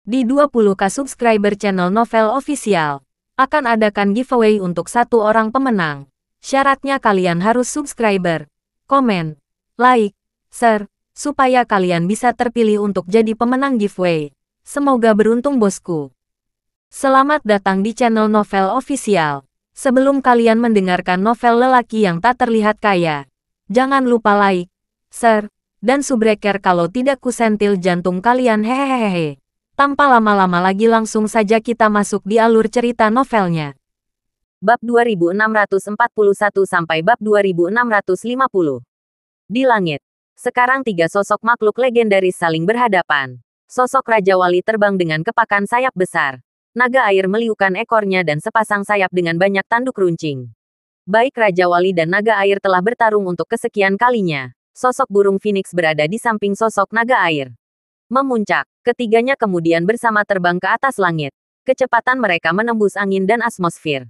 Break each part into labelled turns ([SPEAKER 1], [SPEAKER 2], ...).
[SPEAKER 1] Di 20k subscriber channel Novel Official, akan adakan giveaway untuk satu orang pemenang. Syaratnya kalian harus subscriber, komen, like, share, supaya kalian bisa terpilih untuk jadi pemenang giveaway. Semoga beruntung bosku. Selamat datang di channel Novel Official. Sebelum kalian mendengarkan novel lelaki yang tak terlihat kaya, jangan lupa like, share, dan subbreaker kalau tidak kusentil jantung kalian hehehehe. Tanpa lama-lama lagi langsung saja kita masuk di alur cerita novelnya. Bab 2641 sampai bab 2650. Di langit. Sekarang tiga sosok makhluk legendaris saling berhadapan. Sosok Raja Wali terbang dengan kepakan sayap besar. Naga air meliukan ekornya dan sepasang sayap dengan banyak tanduk runcing. Baik Raja Wali dan naga air telah bertarung untuk kesekian kalinya. Sosok burung Phoenix berada di samping sosok naga air. Memuncak, ketiganya kemudian bersama terbang ke atas langit. Kecepatan mereka menembus angin dan atmosfer.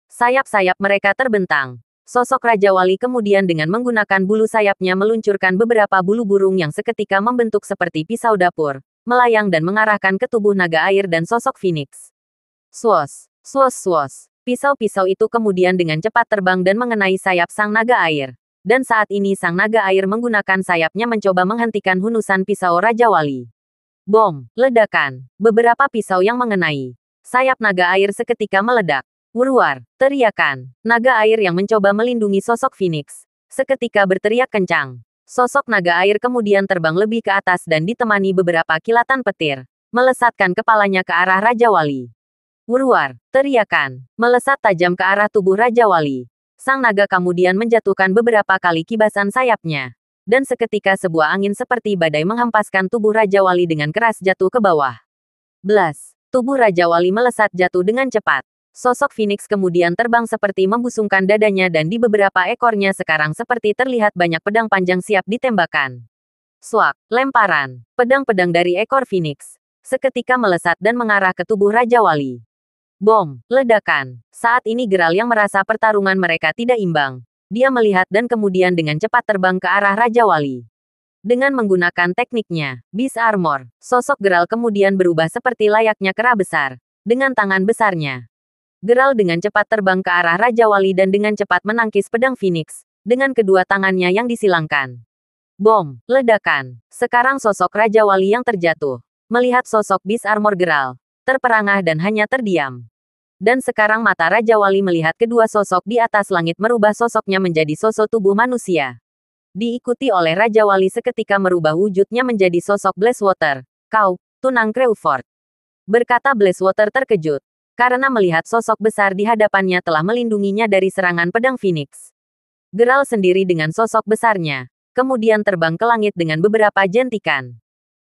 [SPEAKER 1] Sayap-sayap mereka terbentang. Sosok Raja Wali kemudian dengan menggunakan bulu sayapnya meluncurkan beberapa bulu burung yang seketika membentuk seperti pisau dapur, melayang dan mengarahkan ke tubuh naga air dan sosok Phoenix. Swos, swos, swos. Pisau-pisau itu kemudian dengan cepat terbang dan mengenai sayap sang naga air. Dan saat ini sang naga air menggunakan sayapnya mencoba menghentikan hunusan pisau Raja Wali. Bom, ledakan. Beberapa pisau yang mengenai sayap naga air seketika meledak. Wuruar, teriakan. Naga air yang mencoba melindungi sosok Phoenix seketika berteriak kencang. Sosok naga air kemudian terbang lebih ke atas dan ditemani beberapa kilatan petir, melesatkan kepalanya ke arah Raja Wali. Wuruar, teriakan. Melesat tajam ke arah tubuh Raja Wali. Sang naga kemudian menjatuhkan beberapa kali kibasan sayapnya. Dan seketika sebuah angin seperti badai menghempaskan tubuh Raja Wali dengan keras jatuh ke bawah. Blas. Tubuh Raja Wali melesat jatuh dengan cepat. Sosok Phoenix kemudian terbang seperti membusungkan dadanya dan di beberapa ekornya sekarang seperti terlihat banyak pedang panjang siap ditembakkan. Swak, lemparan. Pedang-pedang dari ekor Phoenix seketika melesat dan mengarah ke tubuh Raja Wali. Bom, ledakan. Saat ini Geralt yang merasa pertarungan mereka tidak imbang. Dia melihat dan kemudian dengan cepat terbang ke arah Raja Wali. Dengan menggunakan tekniknya, Beast Armor, sosok Geralt kemudian berubah seperti layaknya kera besar. Dengan tangan besarnya, Geralt dengan cepat terbang ke arah Raja Wali dan dengan cepat menangkis pedang Phoenix. Dengan kedua tangannya yang disilangkan. Bom, ledakan. Sekarang sosok Raja Wali yang terjatuh. Melihat sosok Beast Armor Geralt, terperangah dan hanya terdiam. Dan sekarang mata Raja Wali melihat kedua sosok di atas langit merubah sosoknya menjadi sosok tubuh manusia. Diikuti oleh Raja Wali seketika merubah wujudnya menjadi sosok Blazewater. Kau, Tunang Crawford. Berkata Blazewater terkejut. Karena melihat sosok besar di hadapannya telah melindunginya dari serangan pedang Phoenix. Geralt sendiri dengan sosok besarnya. Kemudian terbang ke langit dengan beberapa jentikan.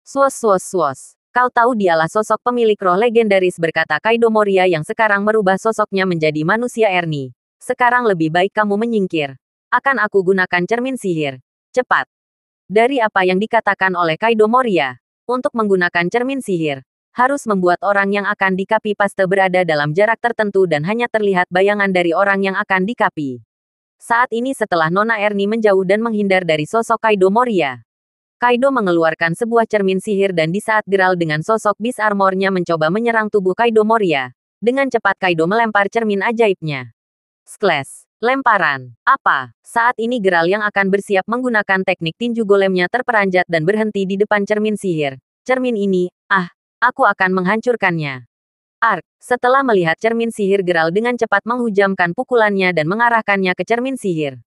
[SPEAKER 1] Swos swos swos. Kau tahu dialah sosok pemilik roh legendaris berkata Kaido Moria yang sekarang merubah sosoknya menjadi manusia Ernie. Sekarang lebih baik kamu menyingkir. Akan aku gunakan cermin sihir. Cepat. Dari apa yang dikatakan oleh Kaido Moria, untuk menggunakan cermin sihir, harus membuat orang yang akan dikapi paste berada dalam jarak tertentu dan hanya terlihat bayangan dari orang yang akan dikapi. Saat ini setelah Nona Ernie menjauh dan menghindar dari sosok Kaido Moria, Kaido mengeluarkan sebuah cermin sihir dan di saat Geralt dengan sosok Beast Armor-nya mencoba menyerang tubuh Kaido Moria, dengan cepat Kaido melempar cermin ajaibnya. Sklash. Lemparan. Apa? Saat ini Geralt yang akan bersiap menggunakan teknik tinju golemnya terperanjat dan berhenti di depan cermin sihir. Cermin ini, aku akan menghancurkannya. Ark. Setelah melihat cermin sihir Geralt dengan cepat menghujamkan pukulannya dan mengarahkannya ke cermin sihir.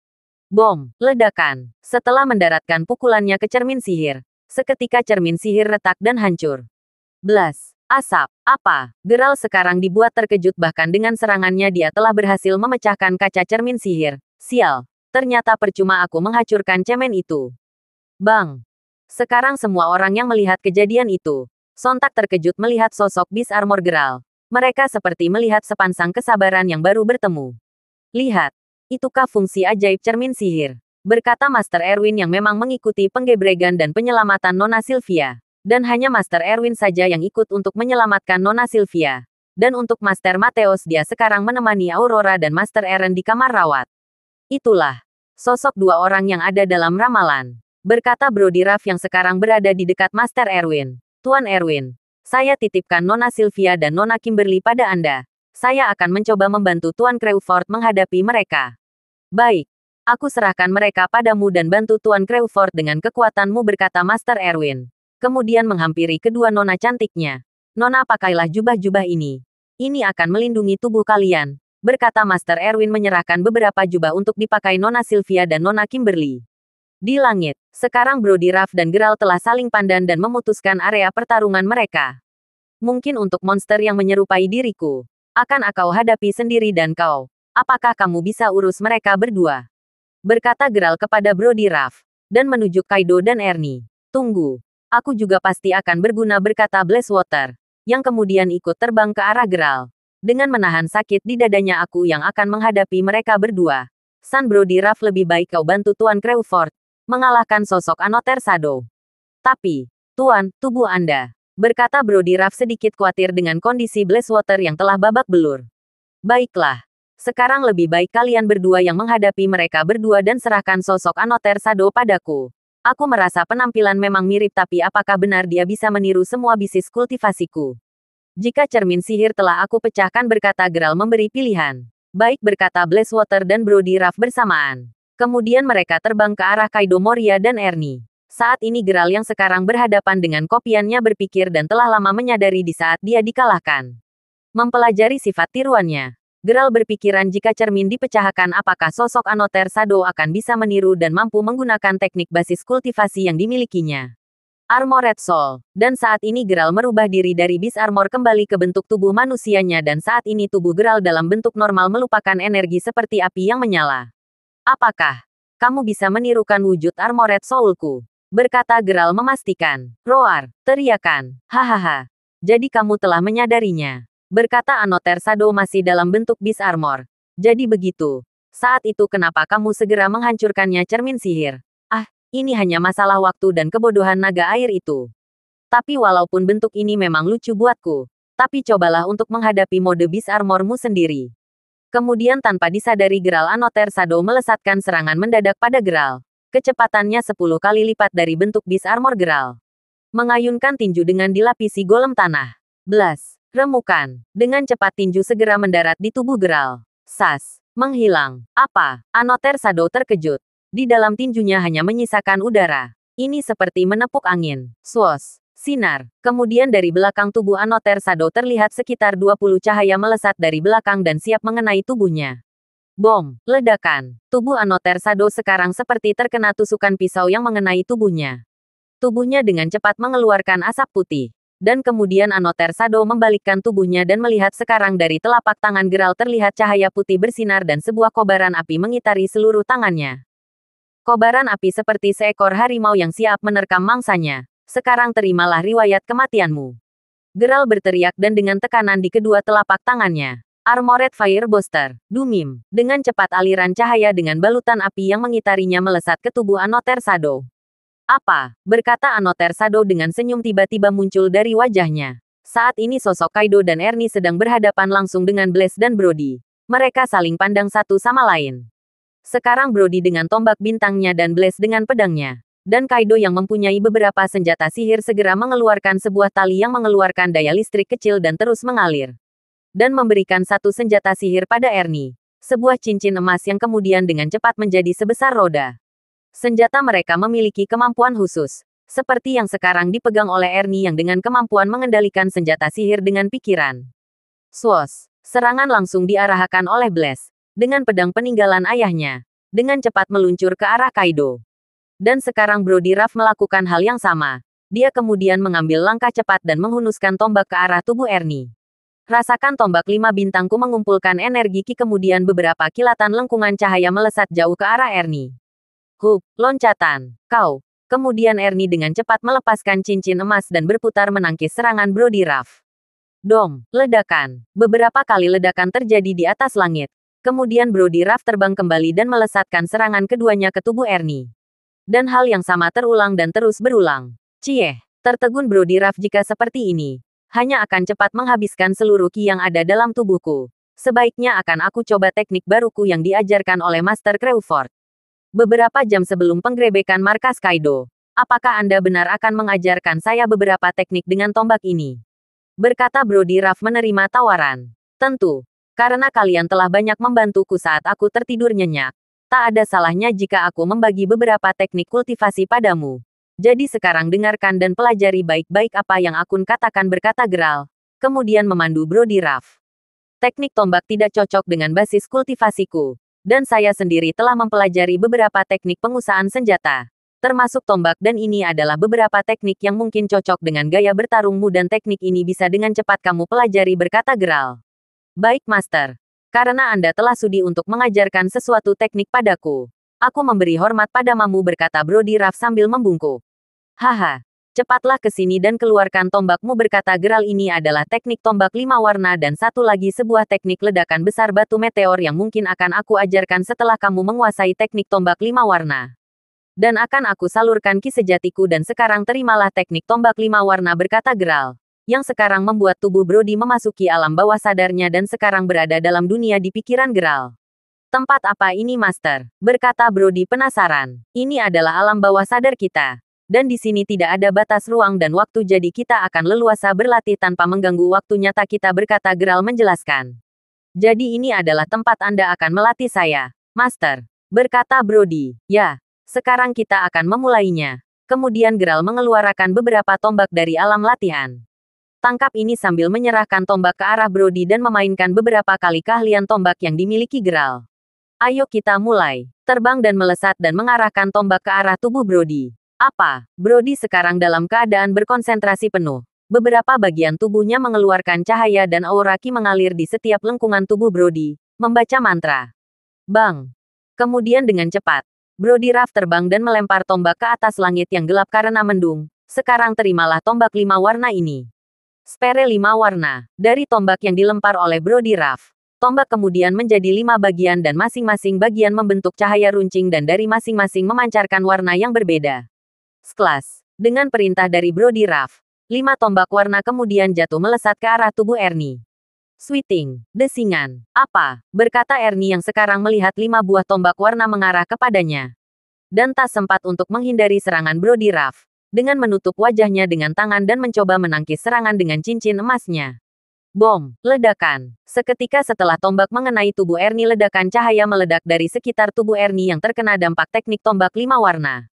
[SPEAKER 1] Bom, ledakan. Setelah mendaratkan pukulannya ke cermin sihir, seketika cermin sihir retak dan hancur. Blas. Asap. Apa? Geralt sekarang dibuat terkejut bahkan dengan serangannya dia telah berhasil memecahkan kaca cermin sihir. Sial. Ternyata percuma aku menghancurkan cemen itu. Bang. Sekarang semua orang yang melihat kejadian itu sontak terkejut melihat sosok Beast Armor Geralt. Mereka seperti melihat sepansang kesabaran yang baru bertemu. Lihat. Itukah fungsi ajaib cermin sihir? Berkata Master Erwin yang memang mengikuti penggebregan dan penyelamatan Nona Sylvia. Dan hanya Master Erwin saja yang ikut untuk menyelamatkan Nona Sylvia. Dan untuk Master Mateos dia sekarang menemani Aurora dan Master Eren di kamar rawat. Itulah sosok dua orang yang ada dalam ramalan. Berkata Brody Ruff yang sekarang berada di dekat Master Erwin. Tuan Erwin,
[SPEAKER 2] Saya titipkan Nona Sylvia dan Nona Kimberly pada Anda. Saya akan mencoba membantu Tuan Crawford menghadapi mereka. Baik. Aku serahkan mereka padamu dan bantu Tuan Crawford dengan kekuatanmu, berkata Master Erwin. Kemudian menghampiri kedua nona cantiknya. Nona, pakailah jubah-jubah ini. Ini akan melindungi tubuh kalian, berkata Master Erwin menyerahkan beberapa jubah untuk dipakai Nona Sylvia dan Nona Kimberly. Di langit, sekarang Brody Ruff dan Geralt telah saling pandang dan memutuskan area pertarungan mereka. Mungkin untuk monster yang menyerupai diriku, akan aku hadapi sendiri dan kau. Apakah kamu bisa urus mereka berdua? Berkata Geralt kepada Brody Ruff, dan menunjuk Kaido dan Ernie. Tunggu, aku juga pasti akan berguna, berkata Blazewater, yang kemudian ikut terbang ke arah Geralt. Dengan menahan sakit di dadanya, aku yang akan menghadapi mereka berdua. San Brody Ruff, lebih baik kau bantu Tuan Crawford mengalahkan sosok Another Shadow. Tapi, Tuan, tubuh Anda, berkata Brody Ruff sedikit khawatir dengan kondisi Blazewater yang telah babak belur. Baiklah, sekarang lebih baik kalian berdua yang menghadapi mereka berdua dan serahkan sosok Another Shadow padaku. Aku merasa penampilan memang mirip, tapi apakah benar dia bisa meniru semua bisnis kultivasiku? Jika cermin sihir telah aku pecahkan, berkata Geralt memberi pilihan. Baik, berkata Blazewater dan Brody Ruff bersamaan. Kemudian mereka terbang ke arah Kaido, Moria dan Ernie. Saat ini Geralt yang sekarang berhadapan dengan kopiannya berpikir dan telah lama menyadari di saat dia dikalahkan. Mempelajari sifat tiruannya, Geralt berpikiran jika cermin dipecahkan, apakah sosok Another Shadow akan bisa meniru dan mampu menggunakan teknik basis kultivasi yang dimilikinya. Armored Soul. Dan saat ini Geralt merubah diri dari Beast Armor kembali ke bentuk tubuh manusianya, dan saat ini tubuh Geralt dalam bentuk normal melupakan energi seperti api yang menyala. Apakah kamu bisa menirukan wujud Armored Soul-ku? Berkata Geralt memastikan. Roar, teriakan. Hahaha. Jadi kamu telah menyadarinya. Berkata Another Shadow masih dalam bentuk Beast Armor. Jadi begitu. Saat itu kenapa kamu segera menghancurkannya, cermin sihir? Ah, ini hanya masalah waktu dan kebodohan naga air itu. Tapi walaupun bentuk ini memang lucu buatku, tapi cobalah untuk menghadapi mode Beast Armormu sendiri. Kemudian tanpa disadari Geralt, Another Shadow melesatkan serangan mendadak pada Geralt. Kecepatannya 10 kali lipat dari bentuk Beast Armor Geralt. Mengayunkan tinju dengan dilapisi golem tanah. Blas. Remukan. Dengan cepat tinju segera mendarat di tubuh Geralt. Sas. Menghilang. Apa? Another Shadow terkejut. Di dalam tinjunya hanya menyisakan udara. Ini seperti menepuk angin. Swoosh. Sinar. Kemudian dari belakang tubuh Another Shadow terlihat sekitar 20 cahaya melesat dari belakang dan siap mengenai tubuhnya. Bom. Ledakan. Tubuh Another Shadow sekarang seperti terkena tusukan pisau yang mengenai tubuhnya. Tubuhnya dengan cepat mengeluarkan asap putih. Dan kemudian Another Shadow membalikkan tubuhnya dan melihat sekarang dari telapak tangan Geralt terlihat cahaya putih bersinar dan sebuah kobaran api mengitari seluruh tangannya. Kobaran api seperti seekor harimau yang siap menerkam mangsanya. Sekarang terimalah riwayat kematianmu. Geralt berteriak dan dengan tekanan di kedua telapak tangannya. Armored Fire Booster. Dumim. Dengan cepat aliran cahaya dengan balutan api yang mengitarinya melesat ke tubuh Another Shadow. Apa? Berkata Another Shadow dengan senyum tiba-tiba muncul dari wajahnya. Saat ini sosok Kaido dan Ernie sedang berhadapan langsung dengan Blaze dan Brody. Mereka saling pandang satu sama lain. Sekarang Brody dengan tombak bintangnya dan Blaze dengan pedangnya. Dan Kaido yang mempunyai beberapa senjata sihir segera mengeluarkan sebuah tali yang mengeluarkan daya listrik kecil dan terus mengalir. Dan memberikan satu senjata sihir pada Ernie. Sebuah cincin emas yang kemudian dengan cepat menjadi sebesar roda. Senjata mereka memiliki kemampuan khusus. Seperti yang sekarang dipegang oleh Ernie yang dengan kemampuan mengendalikan senjata sihir dengan pikiran. Swoosh. Serangan langsung diarahkan oleh Blaze. Dengan pedang peninggalan ayahnya. Dengan cepat meluncur ke arah Kaido. Dan sekarang Brody Ruff melakukan hal yang sama. Dia kemudian mengambil langkah cepat dan menghunuskan tombak ke arah tubuh Ernie. Rasakan tombak 5 bintangku mengumpulkan energi ki, kemudian beberapa kilatan lengkungan cahaya melesat jauh ke arah Ernie. Hup, loncatan. Kau. Kemudian Ernie dengan cepat melepaskan cincin emas dan berputar menangkis serangan Brody Ruff. Dong, ledakan. Beberapa kali ledakan terjadi di atas langit. Kemudian Brody Ruff terbang kembali dan melesatkan serangan keduanya ke tubuh Ernie. Dan hal yang sama terulang dan terus berulang. Cieh, tertegun Brody Ruff, jika seperti ini, hanya akan cepat menghabiskan seluruh ki yang ada dalam tubuhku. Sebaiknya akan aku coba teknik baruku yang diajarkan oleh Master Crawford. Beberapa jam sebelum penggerebekan markas Kaido, apakah Anda benar akan mengajarkan saya beberapa teknik dengan tombak ini? Berkata Brody Ruff menerima tawaran. Tentu. Karena kalian telah banyak membantuku saat aku tertidur nyenyak. Tak ada salahnya jika aku membagi beberapa teknik kultivasi padamu. Jadi sekarang dengarkan dan pelajari baik-baik apa yang aku katakan, berkata Geralt. Kemudian memandu Brody Ruff. Teknik tombak tidak cocok dengan basis kultivasiku. Dan saya sendiri telah mempelajari beberapa teknik pengusahaan senjata. Termasuk tombak, dan ini adalah beberapa teknik yang mungkin cocok dengan gaya bertarungmu dan teknik ini bisa dengan cepat kamu pelajari, berkata Geralt. Baik, Master. Karena Anda telah sudi untuk mengajarkan sesuatu teknik padaku. Aku memberi hormat padamu, berkata Brody Ruff sambil membungkuk. Haha. Cepatlah ke sini dan keluarkan tombakmu, berkata Geralt. Ini adalah teknik tombak 5 warna dan satu lagi sebuah teknik ledakan besar batu meteor yang mungkin akan aku ajarkan setelah kamu menguasai teknik tombak 5 warna. Dan akan aku salurkan ki sejatiku, dan sekarang terimalah teknik tombak 5 warna, berkata Geralt. Yang sekarang membuat tubuh Brody memasuki alam bawah sadarnya dan sekarang berada dalam dunia di pikiran Geralt. Tempat apa ini, Master? Berkata Brody penasaran. Ini adalah alam bawah sadar kita. Dan di sini tidak ada batas ruang dan waktu, jadi kita akan leluasa berlatih tanpa mengganggu waktu nyata kita, berkata Geralt menjelaskan. Jadi ini adalah tempat Anda akan melatih saya, Master. Berkata Brody. Ya. Sekarang kita akan memulainya. Kemudian Geralt mengeluarkan beberapa tombak dari alam latihan. Tangkap ini sambil menyerahkan tombak ke arah Brody dan memainkan beberapa kali keahlian tombak yang dimiliki Geralt. Ayo kita mulai. Terbang dan melesat dan mengarahkan tombak ke arah tubuh Brody. Apa? Brody sekarang dalam keadaan berkonsentrasi penuh. Beberapa bagian tubuhnya mengeluarkan cahaya dan aura ki mengalir di setiap lengkungan tubuh Brody, membaca mantra. Bang! Kemudian dengan cepat, Brody Ruff terbang dan melempar tombak ke atas langit yang gelap karena mendung. Sekarang terimalah tombak 5 warna ini. Spere 5 warna. Dari tombak yang dilempar oleh Brody Ruff. Tombak kemudian menjadi 5 bagian dan masing-masing bagian membentuk cahaya runcing dan dari masing-masing memancarkan warna yang berbeda. Sekelas. Dengan perintah dari Brody Ruff, 5 tombak warna kemudian jatuh melesat ke arah tubuh Ernie. Sweeting, desingan. Apa? Berkata Ernie yang sekarang melihat 5 buah tombak warna mengarah kepadanya. Dan tak sempat untuk menghindari serangan Brody Ruff. Dengan menutup wajahnya dengan tangan dan mencoba menangkis serangan dengan cincin emasnya. Bom, ledakan. Seketika setelah tombak mengenai tubuh Ernie, ledakan cahaya meledak dari sekitar tubuh Ernie yang terkena dampak teknik tombak 5 warna.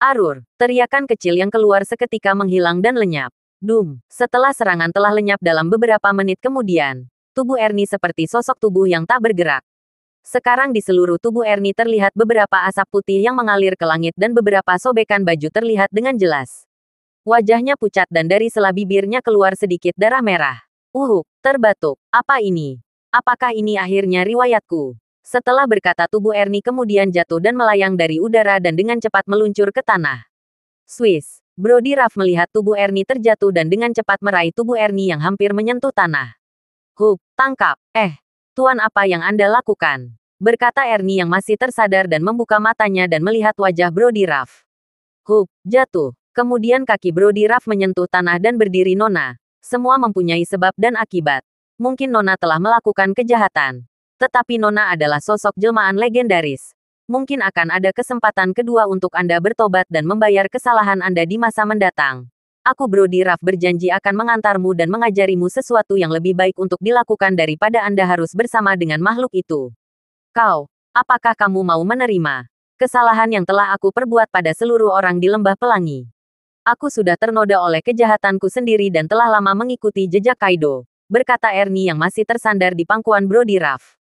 [SPEAKER 2] Arur, teriakan kecil yang keluar seketika menghilang dan lenyap. Dum, setelah serangan telah lenyap dalam beberapa menit kemudian, tubuh Ernie seperti sosok tubuh yang tak bergerak. Sekarang di seluruh tubuh Ernie terlihat beberapa asap putih yang mengalir ke langit dan beberapa sobekan baju terlihat dengan jelas. Wajahnya pucat dan dari sela bibirnya keluar sedikit darah merah. Terbatuk. Apa ini? Apakah ini akhirnya riwayatku? Setelah berkata, tubuh Ernie kemudian jatuh dan melayang dari udara dan dengan cepat meluncur ke tanah. Swiss. Brody Ruff melihat tubuh Ernie terjatuh dan dengan cepat meraih tubuh Ernie yang hampir menyentuh tanah. Tangkap. Tuan, apa yang Anda lakukan? Berkata Ernie yang masih tersadar dan membuka matanya dan melihat wajah Brody Ruff. Jatuh. Kemudian kaki Brody Ruff menyentuh tanah dan berdiri. Nona. Semua mempunyai sebab dan akibat. Mungkin Nona telah melakukan kejahatan. Tetapi Nona adalah sosok jelmaan legendaris. Mungkin akan ada kesempatan kedua untuk Anda bertobat dan membayar kesalahan Anda di masa mendatang. Aku Brody Ruff berjanji akan mengantarmu dan mengajarimu sesuatu yang lebih baik untuk dilakukan daripada Anda harus bersama dengan makhluk itu. Kau, apakah kamu mau menerima kesalahan yang telah aku perbuat pada seluruh orang di Lembah Pelangi? Aku sudah ternoda oleh kejahatanku sendiri dan telah lama mengikuti jejak Kaido, berkata Ernie yang masih tersandar di pangkuan Brody Ruff.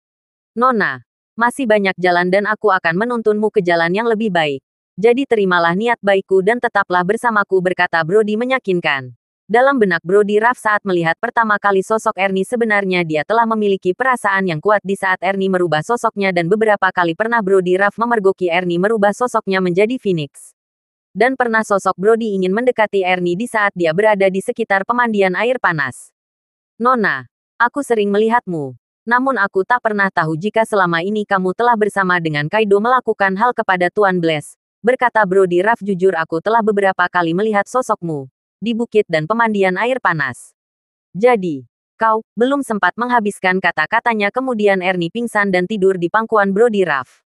[SPEAKER 2] Nona, masih banyak jalan dan aku akan menuntunmu ke jalan yang lebih baik. Jadi terimalah niat baikku dan tetaplah bersamaku, berkata Brody meyakinkan. Dalam benak Brody Ruff saat melihat pertama kali sosok Ernie, sebenarnya dia telah memiliki perasaan yang kuat di saat Ernie merubah sosoknya dan beberapa kali pernah Brody Ruff memergoki Ernie merubah sosoknya menjadi Phoenix. Dan pernah sosok Brody ingin mendekati Ernie di saat dia berada di sekitar pemandian air panas. Nona, aku sering melihatmu. Namun aku tak pernah tahu jika selama ini kamu telah bersama dengan Kaido melakukan hal kepada Tuan Bless. Berkata Brody Ruff, jujur aku telah beberapa kali melihat sosokmu di bukit dan pemandian air panas. Jadi, kau belum sempat menghabiskan kata-katanya kemudian Ernie pingsan dan tidur di pangkuan Brody Ruff.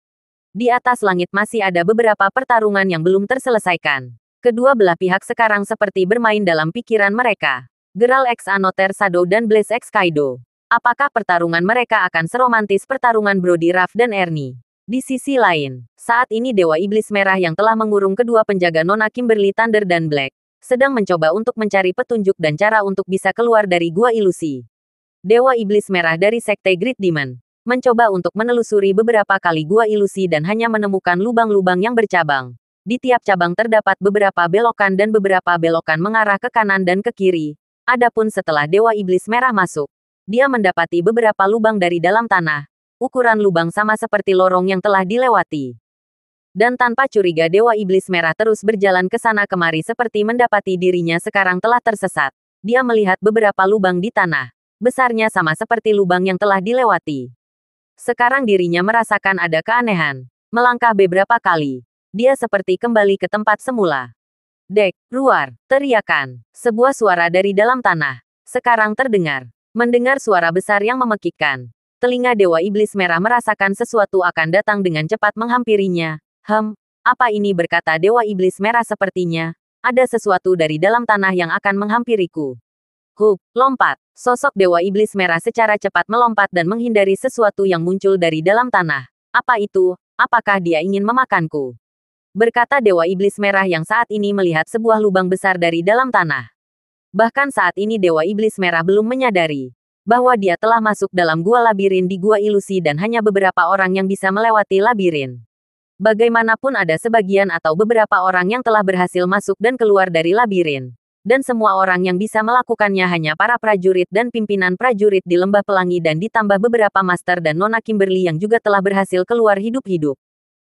[SPEAKER 2] Di atas langit masih ada beberapa pertarungan yang belum terselesaikan. Kedua belah pihak sekarang seperti bermain dalam pikiran mereka. Geral X Anoter Shadow dan Blaze X Kaido. Apakah pertarungan mereka akan seromantis pertarungan Brody Ruff dan Ernie? Di sisi lain, saat ini Dewa Iblis Merah yang telah mengurung kedua penjaga Nona Kimberly Thunder dan Black, sedang mencoba untuk mencari petunjuk dan cara untuk bisa keluar dari gua ilusi. Dewa Iblis Merah dari Sekte Great Demon mencoba untuk menelusuri beberapa kali gua ilusi dan hanya menemukan lubang-lubang yang bercabang. Di tiap cabang terdapat beberapa belokan dan beberapa belokan mengarah ke kanan dan ke kiri. Adapun setelah Dewa Iblis Merah masuk, dia mendapati beberapa lubang dari dalam tanah. Ukuran lubang sama seperti lorong yang telah dilewati. Dan tanpa curiga Dewa Iblis Merah terus berjalan ke sana kemari seperti mendapati dirinya sekarang telah tersesat. Dia melihat beberapa lubang di tanah. Besarnya sama seperti lubang yang telah dilewati. Sekarang dirinya merasakan ada keanehan. Melangkah beberapa kali. Dia seperti kembali ke tempat semula. Dek, Ruar, teriakan. Sebuah suara dari dalam tanah. Sekarang terdengar. Mendengar suara besar yang memekikkan. Telinga Dewa Iblis Merah merasakan sesuatu akan datang dengan cepat menghampirinya. Apa ini berkata Dewa Iblis Merah sepertinya. Ada sesuatu dari dalam tanah yang akan menghampiriku. Lompat. Sosok Dewa Iblis Merah secara cepat melompat dan menghindari sesuatu yang muncul dari dalam tanah. Apa itu? Apakah dia ingin memakanku? Berkata Dewa Iblis Merah yang saat ini melihat sebuah lubang besar dari dalam tanah. Bahkan saat ini Dewa Iblis Merah belum menyadari bahwa dia telah masuk dalam gua labirin di gua ilusi dan hanya beberapa orang yang bisa melewati labirin. Bagaimanapun ada sebagian atau beberapa orang yang telah berhasil masuk dan keluar dari labirin. Dan semua orang yang bisa melakukannya hanya para prajurit dan pimpinan prajurit di Lembah Pelangi dan ditambah beberapa master dan Nona Kimberly yang juga telah berhasil keluar hidup-hidup.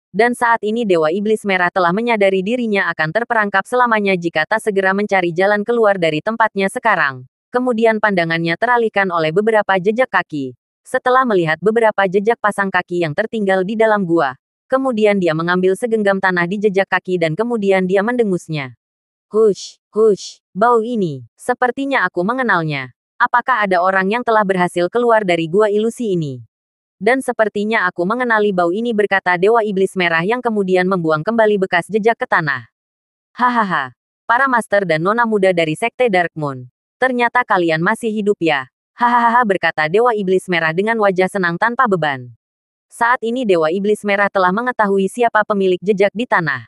[SPEAKER 2] Dan saat ini Dewa Iblis Merah telah menyadari dirinya akan terperangkap selamanya jika tak segera mencari jalan keluar dari tempatnya sekarang. Kemudian pandangannya teralihkan oleh beberapa jejak kaki. Setelah melihat beberapa jejak pasang kaki yang tertinggal di dalam gua, kemudian dia mengambil segenggam tanah di jejak kaki dan kemudian dia mendengusnya. Hush, bau ini. Sepertinya aku mengenalnya. Apakah ada orang yang telah berhasil keluar dari gua ilusi ini? Dan sepertinya aku mengenali bau ini berkata Dewa Iblis Merah yang kemudian membuang kembali bekas jejak ke tanah. Hahaha. Para master dan nona muda dari Sekte Dark Moon. Ternyata kalian masih hidup ya. Hahaha berkata Dewa Iblis Merah dengan wajah senang tanpa beban. Saat ini Dewa Iblis Merah telah mengetahui siapa pemilik jejak di tanah.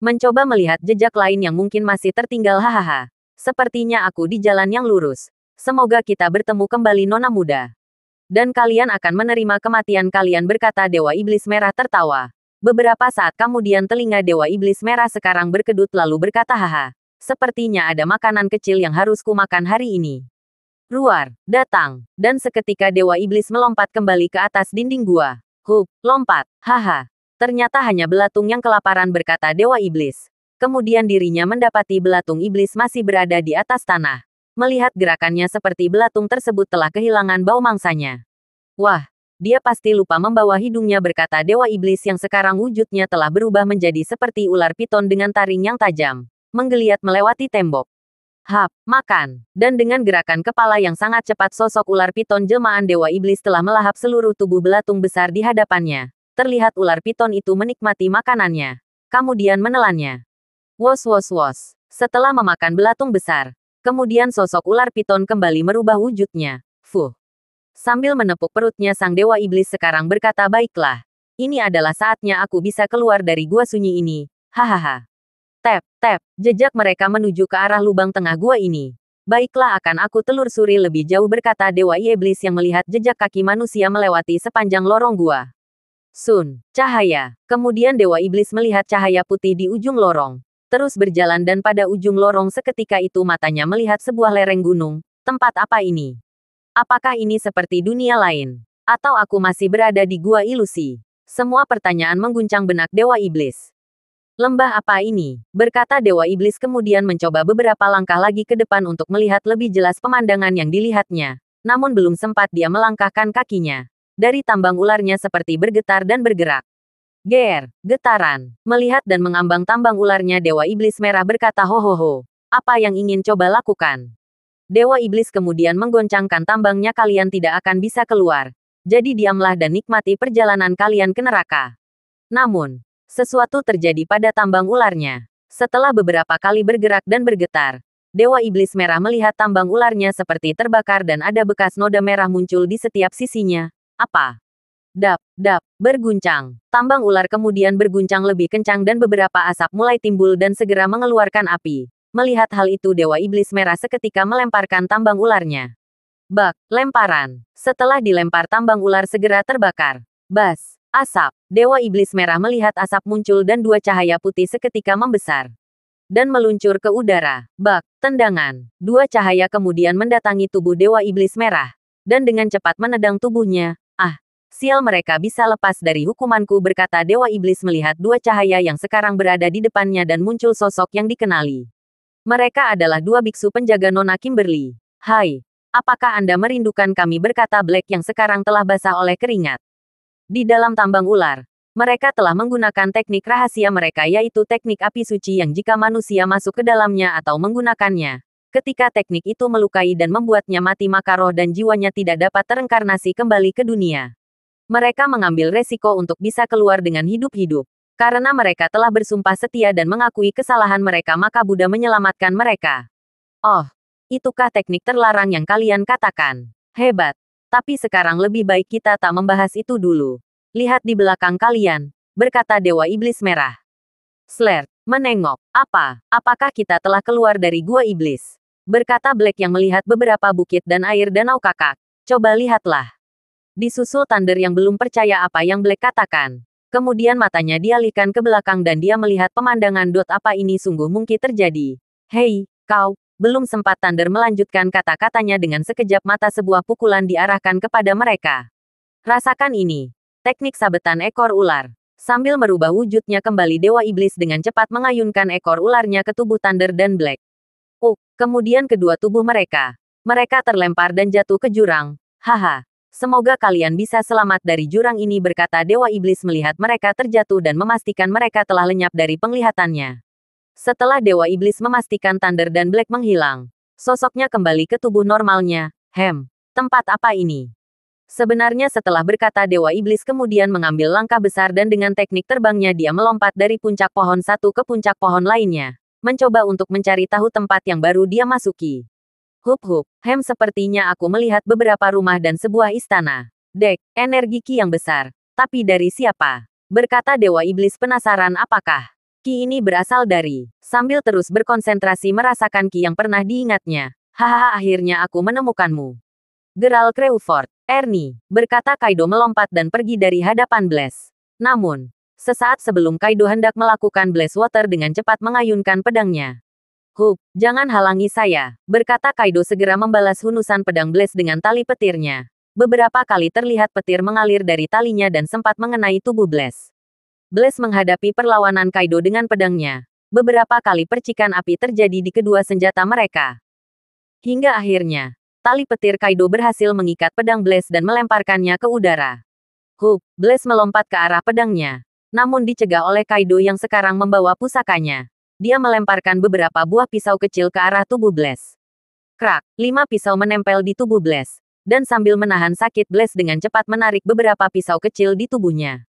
[SPEAKER 2] Mencoba melihat jejak lain yang mungkin masih tertinggal hahaha. Sepertinya aku di jalan yang lurus. Semoga kita bertemu kembali nona muda. Dan kalian akan menerima kematian kalian berkata Dewa Iblis Merah tertawa. Beberapa saat kemudian telinga Dewa Iblis Merah sekarang berkedut lalu berkata haha. Sepertinya ada makanan kecil yang harus kumakan hari ini. Ruar, datang. Dan seketika Dewa Iblis melompat kembali ke atas dinding gua. Lompat. Haha. Ternyata hanya belatung yang kelaparan berkata Dewa Iblis. Kemudian dirinya mendapati belatung iblis masih berada di atas tanah. Melihat gerakannya seperti belatung tersebut telah kehilangan bau mangsanya. Wah, dia pasti lupa membawa hidungnya berkata Dewa Iblis yang sekarang wujudnya telah berubah menjadi seperti ular piton dengan taring yang tajam. Menggeliat melewati tembok. Makan. Dan dengan gerakan kepala yang sangat cepat sosok ular piton jelmaan Dewa Iblis telah melahap seluruh tubuh belatung besar di hadapannya. Terlihat ular piton itu menikmati makanannya. Kemudian menelannya. Wos. Setelah memakan belatung besar. Kemudian sosok ular piton kembali merubah wujudnya. Sambil menepuk perutnya sang Dewa Iblis sekarang berkata baiklah. Ini adalah saatnya aku bisa keluar dari gua sunyi ini. Hahaha. Tap. Jejak mereka menuju ke arah lubang tengah gua ini. Baiklah akan aku telusuri lebih jauh berkata Dewa Iblis yang melihat jejak kaki manusia melewati sepanjang lorong gua. Cahaya. Kemudian Dewa Iblis melihat cahaya putih di ujung lorong. Terus berjalan dan pada ujung lorong seketika itu matanya melihat sebuah lereng gunung. Tempat apa ini? Apakah ini seperti dunia lain? Atau aku masih berada di gua ilusi? Semua pertanyaan mengguncang benak Dewa Iblis. Lembah apa ini? Berkata Dewa Iblis kemudian mencoba beberapa langkah lagi ke depan untuk melihat lebih jelas pemandangan yang dilihatnya. Namun belum sempat dia melangkahkan kakinya. Dari tambang ularnya seperti bergetar dan bergerak. Getaran. Melihat dan mengambang tambang ularnya Dewa Iblis Merah berkata hohoho. Apa yang ingin coba lakukan? Dewa Iblis kemudian menggoncangkan tambangnya kalian tidak akan bisa keluar. Jadi diamlah dan nikmati perjalanan kalian ke neraka. Namun, sesuatu terjadi pada tambang ularnya. Setelah beberapa kali bergerak dan bergetar, Dewa Iblis Merah melihat tambang ularnya seperti terbakar dan ada bekas noda merah muncul di setiap sisinya. Apa? Dap, dap, berguncang. Tambang ular kemudian berguncang lebih kencang dan beberapa asap mulai timbul dan segera mengeluarkan api. Melihat hal itu Dewa Iblis Merah seketika melemparkan tambang ularnya. Bak, lemparan. Setelah dilempar tambang ular segera terbakar. Bas, asap. Dewa Iblis Merah melihat asap muncul dan dua cahaya putih seketika membesar dan meluncur ke udara. Bak, tendangan. Dua cahaya kemudian mendatangi tubuh Dewa Iblis Merah dan dengan cepat menedang tubuhnya. Ah, sial, mereka bisa lepas dari hukumanku, berkata Dewa Iblis melihat dua cahaya yang sekarang berada di depannya dan muncul sosok yang dikenali. Mereka adalah dua biksu penjaga Nona Kimberly. Hai, apakah Anda merindukan kami, berkata Black yang sekarang telah basah oleh keringat. Di dalam tambang ular, mereka telah menggunakan teknik rahasia mereka, yaitu teknik api suci yang jika manusia masuk ke dalamnya atau menggunakannya, ketika teknik itu melukai dan membuatnya mati maka roh dan jiwanya tidak dapat tereinkarnasi kembali ke dunia. Mereka mengambil resiko untuk bisa keluar dengan hidup-hidup. Karena mereka telah bersumpah setia dan mengakui kesalahan mereka maka Buddha menyelamatkan mereka. Oh, itukah teknik terlarang yang kalian katakan? Hebat. Tapi sekarang lebih baik kita tak membahas itu dulu. Lihat di belakang kalian, berkata Dewa Iblis Merah. Slert menengok. Apakah kita telah keluar dari gua iblis? Berkata Black yang melihat beberapa bukit dan air danau kakak. Coba lihatlah. Disusul Thunder yang belum percaya apa yang Black katakan. Kemudian matanya dialihkan ke belakang dan dia melihat pemandangan. Apa ini sungguh mungkin terjadi? Hei, kau. Belum sempat Thunder melanjutkan kata-katanya dengan sekejap mata sebuah pukulan diarahkan kepada mereka. Rasakan ini. Teknik sabetan ekor ular. Sambil merubah wujudnya kembali Dewa Iblis dengan cepat mengayunkan ekor ularnya ke tubuh Thunder dan Black. Kemudian kedua tubuh mereka. Mereka terlempar dan jatuh ke jurang. Haha. Semoga kalian bisa selamat dari jurang ini, berkata Dewa Iblis melihat mereka terjatuh dan memastikan mereka telah lenyap dari penglihatannya. Setelah Dewa Iblis memastikan Thunder dan Black menghilang, sosoknya kembali ke tubuh normalnya. Tempat apa ini? Sebenarnya setelah berkata Dewa Iblis kemudian mengambil langkah besar dan dengan teknik terbangnya dia melompat dari puncak pohon satu ke puncak pohon lainnya. Mencoba untuk mencari tahu tempat yang baru dia masuki. Hup, sepertinya aku melihat beberapa rumah dan sebuah istana. Dek, energi ki yang besar. Tapi dari siapa? Berkata Dewa Iblis penasaran apakah ki ini berasal dari. Sambil terus berkonsentrasi merasakan ki yang pernah diingatnya. Hahaha, akhirnya aku menemukanmu. Geral Crewford. Ernie, berkata Kaido melompat dan pergi dari hadapan Blaze. Namun, sesaat sebelum Kaido hendak melakukan Blaze Water dengan cepat mengayunkan pedangnya. Jangan halangi saya, berkata Kaido segera membalas hunusan pedang Blaze dengan tali petirnya. Beberapa kali terlihat petir mengalir dari talinya dan sempat mengenai tubuh Blaze. Blaze menghadapi perlawanan Kaido dengan pedangnya. Beberapa kali percikan api terjadi di kedua senjata mereka. Hingga akhirnya, tali petir Kaido berhasil mengikat pedang Blaze dan melemparkannya ke udara. Blaze melompat ke arah pedangnya. Namun dicegah oleh Kaido yang sekarang membawa pusakanya. Dia melemparkan beberapa buah pisau kecil ke arah tubuh Blaze. Krak, 5 pisau menempel di tubuh Blaze. Dan sambil menahan sakit Blaze dengan cepat menarik beberapa pisau kecil di tubuhnya.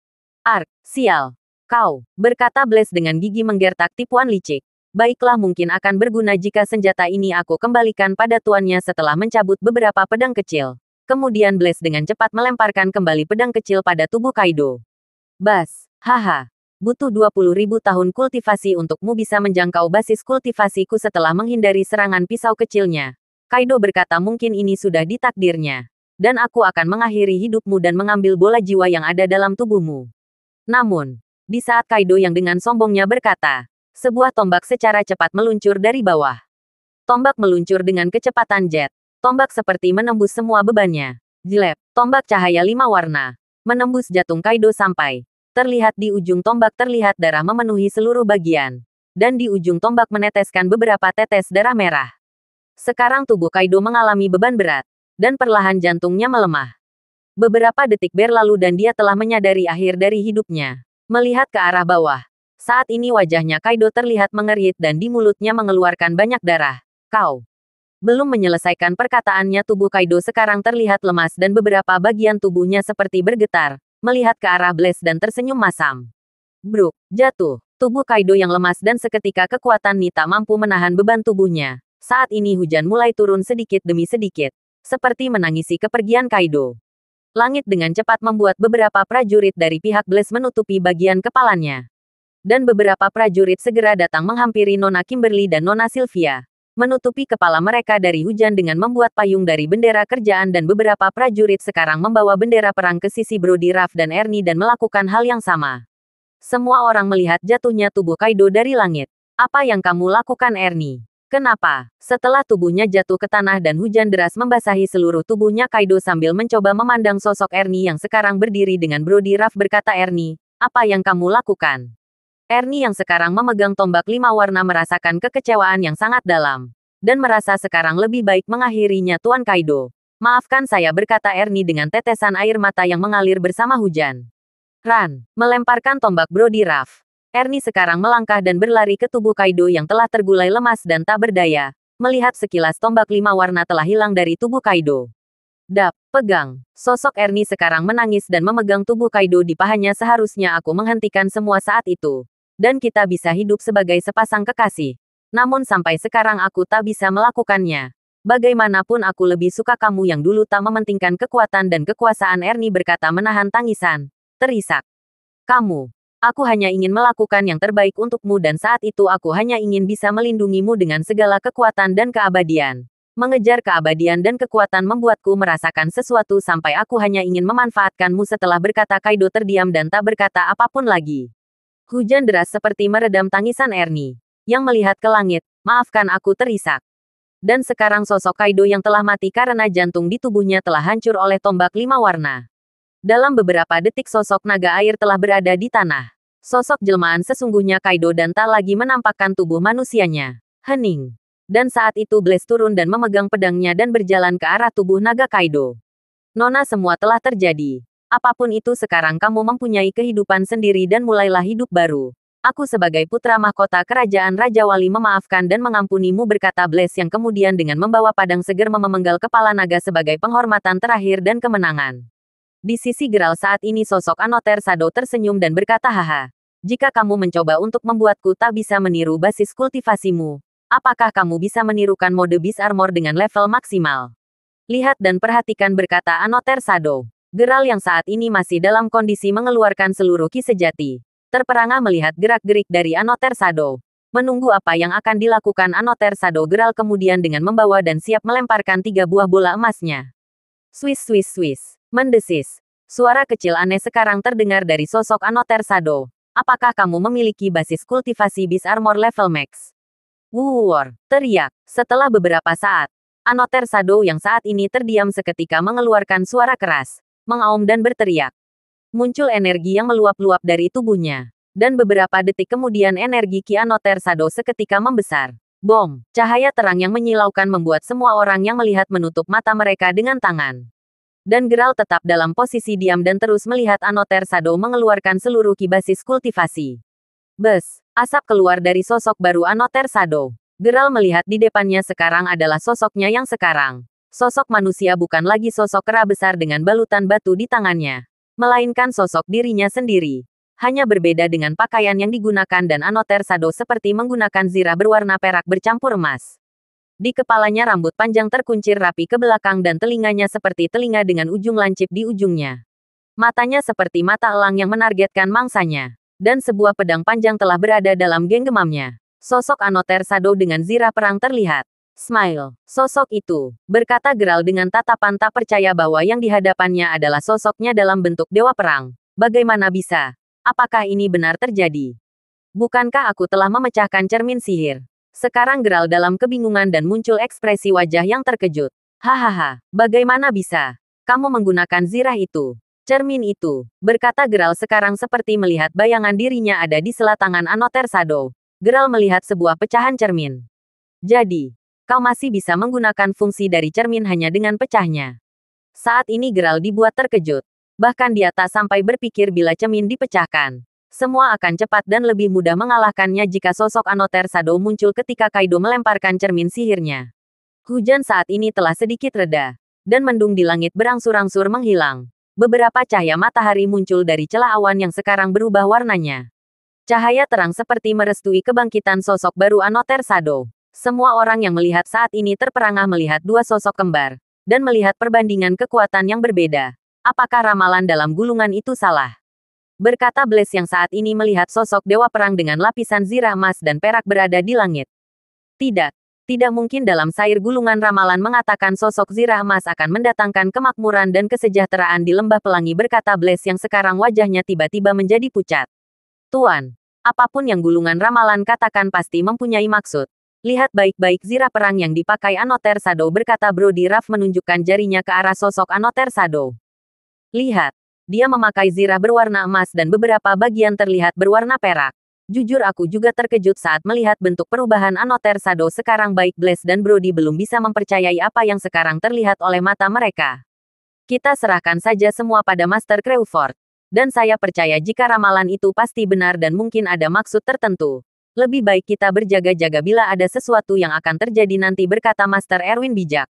[SPEAKER 2] Sial. Kau, berkata Blaze dengan gigi menggertak tipuan licik. Baiklah, mungkin akan berguna jika senjata ini aku kembalikan pada tuannya. Setelah mencabut beberapa pedang kecil. Kemudian Blaze dengan cepat melemparkan kembali pedang kecil pada tubuh Kaido. Bas, haha. Butuh 20.000 tahun kultivasi untukmu bisa menjangkau basis kultivasiku setelah menghindari serangan pisau kecilnya. Kaido berkata mungkin ini sudah ditakdirnya. Dan aku akan mengakhiri hidupmu dan mengambil bola jiwa yang ada dalam tubuhmu. Namun, di saat Kaido yang dengan sombongnya berkata, sebuah tombak secara cepat meluncur dari bawah. Tombak meluncur dengan kecepatan jet. Tombak seperti menembus semua bebannya. Jelep, tombak cahaya 5 warna. Menembus jantung Kaido sampai. Terlihat di ujung tombak terlihat darah memenuhi seluruh bagian. Dan di ujung tombak meneteskan beberapa tetes darah merah. Sekarang tubuh Kaido mengalami beban berat. Dan perlahan jantungnya melemah. Beberapa detik berlalu dan dia telah menyadari akhir dari hidupnya. Melihat ke arah bawah. Saat ini wajahnya Kaido terlihat mengerit dan di mulutnya mengeluarkan banyak darah. Kau. Belum menyelesaikan perkataannya tubuh Kaido sekarang terlihat lemas dan beberapa bagian tubuhnya seperti bergetar. Melihat ke arah Blaze dan tersenyum masam. Bruk, jatuh. Tubuh Kaido yang lemas dan seketika kekuatan Ni tak mampu menahan beban tubuhnya. Saat ini hujan mulai turun sedikit demi sedikit, seperti menangisi kepergian Kaido. Langit dengan cepat membuat beberapa prajurit dari pihak Blaze menutupi bagian kepalanya. Dan beberapa prajurit segera datang menghampiri Nona Kimberly dan Nona Sylvia, menutupi kepala mereka dari hujan dengan membuat payung dari bendera kerajaan, dan beberapa prajurit sekarang membawa bendera perang ke sisi Brody, Ruff dan Ernie dan melakukan hal yang sama. Semua orang melihat jatuhnya tubuh Kaido dari langit. Apa yang kamu lakukan, Ernie? Kenapa? Setelah tubuhnya jatuh ke tanah dan hujan deras membasahi seluruh tubuhnya, Kaido sambil mencoba memandang sosok Ernie yang sekarang berdiri dengan Brody, Ruff berkata, Ernie, apa yang kamu lakukan? Ernie yang sekarang memegang tombak 5 warna merasakan kekecewaan yang sangat dalam. Dan merasa sekarang lebih baik mengakhirinya, Tuan Kaido. Maafkan saya, berkata Ernie dengan tetesan air mata yang mengalir bersama hujan. Run, melemparkan tombak Brody, Ruff. Ernie sekarang melangkah dan berlari ke tubuh Kaido yang telah tergulai lemas dan tak berdaya. Melihat sekilas tombak 5 warna telah hilang dari tubuh Kaido. Dap, pegang. Sosok Ernie sekarang menangis dan memegang tubuh Kaido di pahanya. Seharusnya aku menghentikan semua saat itu. Dan kita bisa hidup sebagai sepasang kekasih. Namun sampai sekarang aku tak bisa melakukannya. Bagaimanapun aku lebih suka kamu yang dulu tak mementingkan kekuatan dan kekuasaan, Ernie berkata menahan tangisan. Terisak. Kamu. Aku hanya ingin melakukan yang terbaik untukmu dan saat itu aku hanya ingin bisa melindungimu dengan segala kekuatan dan keabadian. Mengejar keabadian dan kekuatan membuatku merasakan sesuatu sampai aku hanya ingin memanfaatkanmu. Setelah berkata Kaido terdiam dan tak berkata apapun lagi. Hujan deras seperti meredam tangisan Ernie. Yang melihat ke langit, maafkan aku, terisak. Dan sekarang sosok Kaido yang telah mati karena jantung di tubuhnya telah hancur oleh tombak 5 warna. Dalam beberapa detik sosok naga air telah berada di tanah. Sosok jelmaan sesungguhnya Kaido dan tak lagi menampakkan tubuh manusianya. Hening. Dan saat itu Blaze turun dan memegang pedangnya dan berjalan ke arah tubuh naga Kaido. Nona, semua telah terjadi. Apapun itu, sekarang kamu mempunyai kehidupan sendiri dan mulailah hidup baru. Aku sebagai putra mahkota kerajaan Raja Wali memaafkan dan mengampunimu, berkata Blaze yang kemudian dengan membawa padang seger memenggal kepala naga sebagai penghormatan terakhir dan kemenangan. Di sisi Geralt saat ini sosok Another Shadow tersenyum dan berkata, haha. Jika kamu mencoba untuk membuatku tak bisa meniru basis kultivasimu, apakah kamu bisa menirukan mode Beast Armor dengan level maksimal? Lihat dan perhatikan, berkata Another Shadow. Geralt yang saat ini masih dalam kondisi mengeluarkan seluruh ki sejati. Terperangah melihat gerak-gerik dari Another Shadow. Menunggu apa yang akan dilakukan Another Shadow, Geralt kemudian dengan membawa dan siap melemparkan 3 buah bola emasnya. Swiss swiss swiss. Mendesis. Suara kecil aneh sekarang terdengar dari sosok Another Shadow. Apakah kamu memiliki basis kultivasi Beast Armor level max? Wuuur, teriak. Setelah beberapa saat, Another Shadow yang saat ini terdiam seketika mengeluarkan suara keras. Mengaum dan berteriak. Muncul energi yang meluap-luap dari tubuhnya. Dan beberapa detik kemudian energi Ki Another Shadow seketika membesar. Bom! Cahaya terang yang menyilaukan membuat semua orang yang melihat menutup mata mereka dengan tangan. Dan Geralt tetap dalam posisi diam dan terus melihat Another Shadow mengeluarkan seluruh ki basis kultivasi. Bes! Asap keluar dari sosok baru Another Shadow. Geralt melihat di depannya sekarang adalah sosoknya yang sekarang. Sosok manusia, bukan lagi sosok kera besar dengan balutan batu di tangannya. Melainkan sosok dirinya sendiri. Hanya berbeda dengan pakaian yang digunakan dan Another Shadow seperti menggunakan zirah berwarna perak bercampur emas. Di kepalanya rambut panjang terkuncir rapi ke belakang dan telinganya seperti telinga dengan ujung lancip di ujungnya. Matanya seperti mata elang yang menargetkan mangsanya. Dan sebuah pedang panjang telah berada dalam genggamnya. Sosok Another Shadow dengan zirah perang terlihat. Smile. Sosok itu, berkata Geralt dengan tatapan tak percaya bahwa yang di hadapannya adalah sosoknya dalam bentuk dewa perang. Bagaimana bisa? Apakah ini benar terjadi? Bukankah aku telah memecahkan cermin sihir? Sekarang Geralt dalam kebingungan dan muncul ekspresi wajah yang terkejut. Hahaha, bagaimana bisa? Kamu menggunakan zirah itu? Cermin itu, berkata Geralt sekarang seperti melihat bayangan dirinya ada di sela tangan Another Shadow. Geralt melihat sebuah pecahan cermin. Jadi, kau masih bisa menggunakan fungsi dari cermin hanya dengan pecahnya. Saat ini Geralt dibuat terkejut. Bahkan dia tak sampai berpikir bila cermin dipecahkan. Semua akan cepat dan lebih mudah mengalahkannya jika sosok Another Shadow muncul ketika Kaido melemparkan cermin sihirnya. Hujan saat ini telah sedikit reda. Dan mendung di langit berangsur-angsur menghilang. Beberapa cahaya matahari muncul dari celah awan yang sekarang berubah warnanya. Cahaya terang seperti merestui kebangkitan sosok baru Another Shadow. Semua orang yang melihat saat ini terperangah melihat dua sosok kembar, dan melihat perbandingan kekuatan yang berbeda. Apakah ramalan dalam gulungan itu salah? Berkata Blaze yang saat ini melihat sosok dewa perang dengan lapisan zirah emas dan perak berada di langit. Tidak. Tidak mungkin dalam sair gulungan ramalan mengatakan sosok zirah emas akan mendatangkan kemakmuran dan kesejahteraan di lembah pelangi, berkata Blaze yang sekarang wajahnya tiba-tiba menjadi pucat. Tuan, apapun yang gulungan ramalan katakan pasti mempunyai maksud. Lihat baik-baik zirah perang yang dipakai Anoter Shadow, berkata Brody Ruff menunjukkan jarinya ke arah sosok Anoter Shadow. Lihat, dia memakai zirah berwarna emas dan beberapa bagian terlihat berwarna perak. Jujur aku juga terkejut saat melihat bentuk perubahan Anoter Shadow sekarang. Baik Blaze dan Brody belum bisa mempercayai apa yang sekarang terlihat oleh mata mereka. Kita serahkan saja semua pada Master Crawford. Dan saya percaya jika ramalan itu pasti benar dan mungkin ada maksud tertentu. Lebih baik kita berjaga-jaga bila ada sesuatu yang akan terjadi nanti, berkata Master Erwin bijak.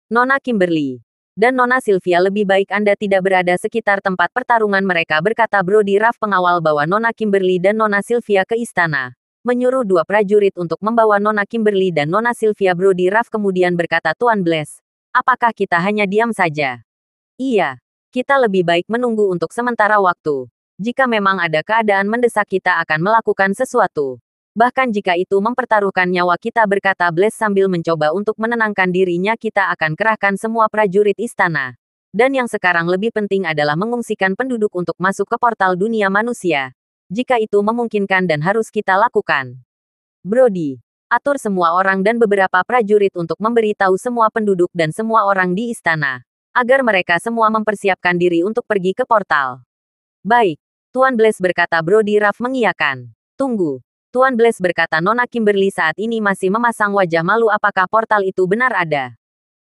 [SPEAKER 2] Nona Kimberly dan Nona Sylvia, lebih baik Anda tidak berada sekitar tempat pertarungan mereka, berkata Brody Ruff. Pengawal bawa Nona Kimberly dan Nona Sylvia ke istana. Menyuruh dua prajurit untuk membawa Nona Kimberly dan Nona Sylvia. Brody Ruff kemudian berkata, Tuan Blaze, apakah kita hanya diam saja? Iya. Kita lebih baik menunggu untuk sementara waktu. Jika memang ada keadaan mendesak kita akan melakukan sesuatu. Bahkan jika itu mempertaruhkan nyawa kita, berkata Blaze sambil mencoba untuk menenangkan dirinya. Kita akan kerahkan semua prajurit istana. Dan yang sekarang lebih penting adalah mengungsikan penduduk untuk masuk ke portal dunia manusia. Jika itu memungkinkan dan harus kita lakukan. Brody, atur semua orang dan beberapa prajurit untuk memberi tahu semua penduduk dan semua orang di istana. Agar mereka semua mempersiapkan diri untuk pergi ke portal. Baik, Tuan Blaze, berkata Brody Ruff mengiyakan. Tunggu. Tuan Blaze, berkata Nona Kimberly saat ini masih memasang wajah malu, apakah portal itu benar ada?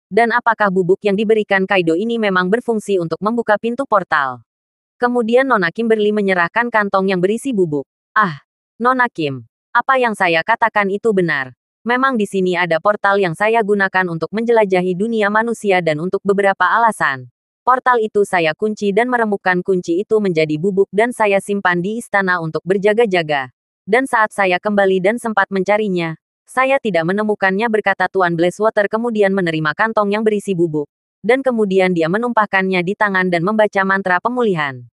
[SPEAKER 2] Dan apakah bubuk yang diberikan Kaido ini memang berfungsi untuk membuka pintu portal? Kemudian Nona Kimberly menyerahkan kantong yang berisi bubuk. Ah, Nona Kim, apa yang saya katakan itu benar. Memang di sini ada portal yang saya gunakan untuk menjelajahi dunia manusia dan untuk beberapa alasan. Portal itu saya kunci dan meremukkan kunci itu menjadi bubuk dan saya simpan di istana untuk berjaga-jaga. Dan saat saya kembali dan sempat mencarinya, saya tidak menemukannya, berkata Tuan Blazewater kemudian menerima kantong yang berisi bubuk. Dan kemudian dia menumpahkannya di tangan dan membaca mantra pemulihan.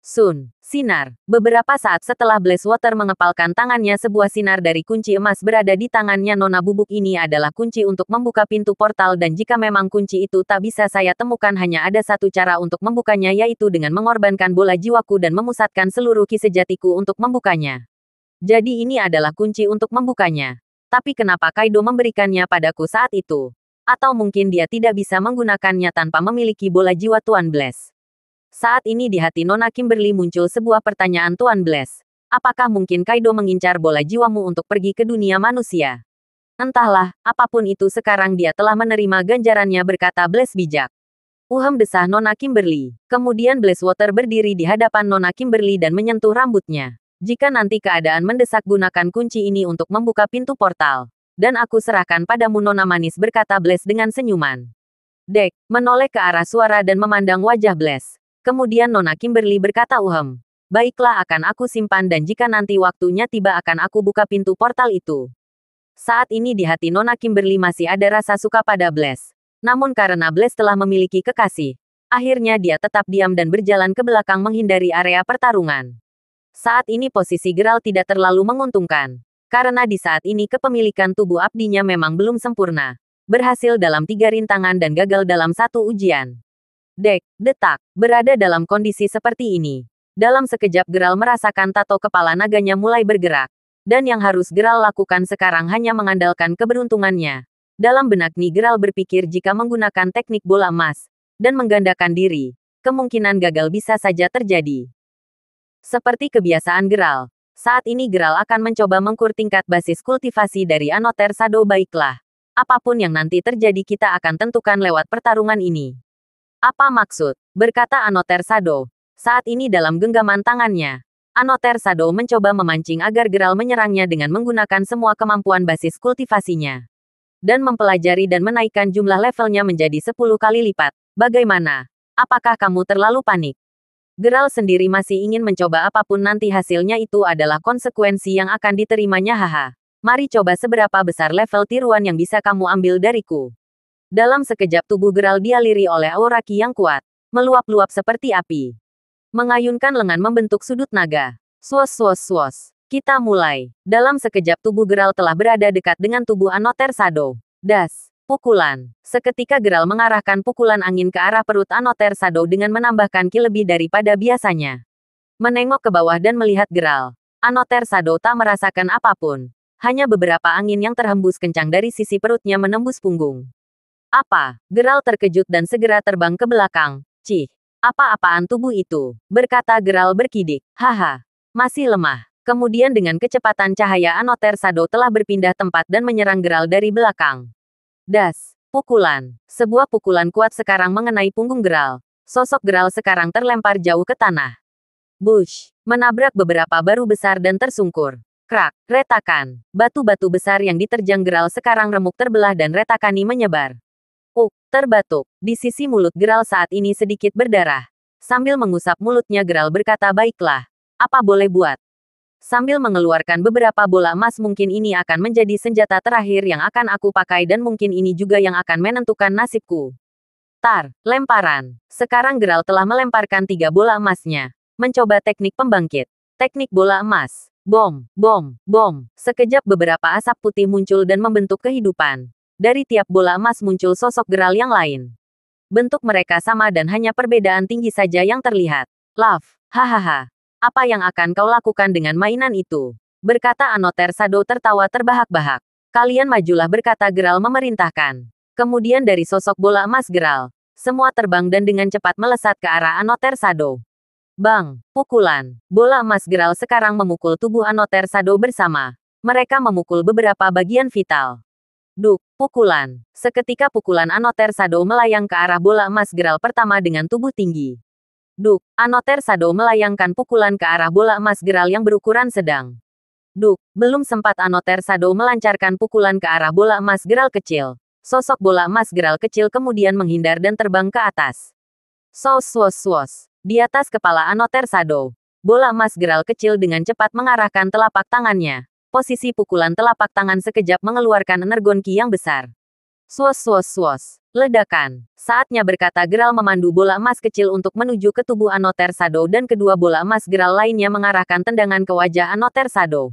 [SPEAKER 2] Sun, sinar. Beberapa saat setelah Blazewater mengepalkan tangannya, sebuah sinar dari kunci emas berada di tangannya. Nona, bubuk ini adalah kunci untuk membuka pintu portal dan jika memang kunci itu tak bisa saya temukan, hanya ada satu cara untuk membukanya, yaitu dengan mengorbankan bola jiwaku dan memusatkan seluruh ki sejatiku untuk membukanya. Jadi ini adalah kunci untuk membukanya. Tapi kenapa Kaido memberikannya padaku saat itu? Atau mungkin dia tidak bisa menggunakannya tanpa memiliki bola jiwa Tuan Blaze? Saat ini di hati Nona Kimberly muncul sebuah pertanyaan, Tuan Blaze. Apakah mungkin Kaido mengincar bola jiwamu untuk pergi ke dunia manusia? Entahlah, apapun itu sekarang dia telah menerima ganjarannya, berkata Blaze bijak. Desah Nona Kimberly. Kemudian Blazewater berdiri di hadapan Nona Kimberly dan menyentuh rambutnya. Jika nanti keadaan mendesak, gunakan kunci ini untuk membuka pintu portal. Dan aku serahkan padamu, Nona manis, berkata Blaze dengan senyuman. Dek, menoleh ke arah suara dan memandang wajah Blaze. Kemudian Nona Kimberly berkata, baiklah, akan aku simpan dan jika nanti waktunya tiba akan aku buka pintu portal itu. Saat ini di hati Nona Kimberly masih ada rasa suka pada Blaze. Namun karena Blaze telah memiliki kekasih, akhirnya dia tetap diam dan berjalan ke belakang menghindari area pertarungan. Saat ini posisi Geralt tidak terlalu menguntungkan. Karena di saat ini kepemilikan tubuh abdinya memang belum sempurna. Berhasil dalam 3 rintangan dan gagal dalam 1 ujian. Dek, detak, berada dalam kondisi seperti ini. Dalam sekejap Geralt merasakan tato kepala naganya mulai bergerak. Dan yang harus Geralt lakukan sekarang hanya mengandalkan keberuntungannya. Dalam benak Ni Geralt berpikir jika menggunakan teknik bola emas dan menggandakan diri, kemungkinan gagal bisa saja terjadi. Seperti kebiasaan Geralt, saat ini Geralt akan mencoba mengukur tingkat basis kultivasi dari Anoter Shadow. Baiklah, apapun yang nanti terjadi kita akan tentukan lewat pertarungan ini. Apa maksud? Berkata Anoter Shadow. Saat ini dalam genggaman tangannya, Anoter Shadow mencoba memancing agar Geralt menyerangnya dengan menggunakan semua kemampuan basis kultivasinya. Dan mempelajari dan menaikkan jumlah levelnya menjadi 10 kali lipat. Bagaimana? Apakah kamu terlalu panik? Geralt sendiri masih ingin mencoba apapun nanti hasilnya itu adalah konsekuensi yang akan diterimanya. Haha. Mari coba seberapa besar level tiruan yang bisa kamu ambil dariku. Dalam sekejap tubuh Geralt dialiri oleh aura ki yang kuat, meluap-luap seperti api. Mengayunkan lengan membentuk sudut naga. Swos swos swos. Kita mulai. Dalam sekejap tubuh Geralt telah berada dekat dengan tubuh Another Shadow. Das. Pukulan. Seketika Geralt mengarahkan pukulan angin ke arah perut Another Shadow dengan menambahkan ki lebih daripada biasanya. Menengok ke bawah dan melihat Geralt, Another Shadow tak merasakan apapun. Hanya beberapa angin yang terhembus kencang dari sisi perutnya menembus punggung. Apa? Geralt terkejut dan segera terbang ke belakang. Cih, apa-apaan tubuh itu? Berkata Geralt berkidik. Haha, masih lemah. Kemudian dengan kecepatan cahaya Another Shadow telah berpindah tempat dan menyerang Geralt dari belakang. Das. Pukulan. Sebuah pukulan kuat sekarang mengenai punggung Geralt. Sosok Geralt sekarang terlempar jauh ke tanah. Bush. Menabrak beberapa batu besar dan tersungkur. Krak. Retakan. Batu-batu besar yang diterjang Geralt sekarang remuk terbelah dan retakani menyebar. Terbatuk. Di sisi mulut Geralt saat ini sedikit berdarah. Sambil mengusap mulutnya Geralt berkata baiklah. Apa boleh buat? Sambil mengeluarkan beberapa bola emas mungkin ini akan menjadi senjata terakhir yang akan aku pakai dan mungkin ini juga yang akan menentukan nasibku. Tar, lemparan. Sekarang Geralt telah melemparkan 3 bola emasnya. Mencoba teknik pembangkit. Teknik bola emas. Bom, bom, bom. Sekejap beberapa asap putih muncul dan membentuk kehidupan. Dari tiap bola emas muncul sosok Geralt yang lain. Bentuk mereka sama dan hanya perbedaan tinggi saja yang terlihat. Laugh, hahaha. Apa yang akan kau lakukan dengan mainan itu? Berkata Another Shadow tertawa terbahak-bahak. Kalian majulah berkata Geralt memerintahkan. Kemudian dari sosok bola emas Geralt, semua terbang dan dengan cepat melesat ke arah Another Shadow. Bang, pukulan. Bola emas Geralt sekarang memukul tubuh Another Shadow bersama. Mereka memukul beberapa bagian vital. Duk, pukulan. Seketika pukulan Another Shadow melayang ke arah bola emas Geralt pertama dengan tubuh tinggi. Duk, Another Shadow melayangkan pukulan ke arah bola emas Geralt yang berukuran sedang. Duk, belum sempat Another Shadow melancarkan pukulan ke arah bola emas Geralt kecil. Sosok bola emas Geralt kecil kemudian menghindar dan terbang ke atas. Swos swos swos. Di atas kepala Another Shadow, bola emas Geralt kecil dengan cepat mengarahkan telapak tangannya. Posisi pukulan telapak tangan sekejap mengeluarkan energon ki yang besar. Swos swos swos. Ledakan. Saatnya berkata Geralt memandu bola emas kecil untuk menuju ke tubuh Another Shadow dan kedua bola emas Geralt lainnya mengarahkan tendangan ke wajah Another Shadow.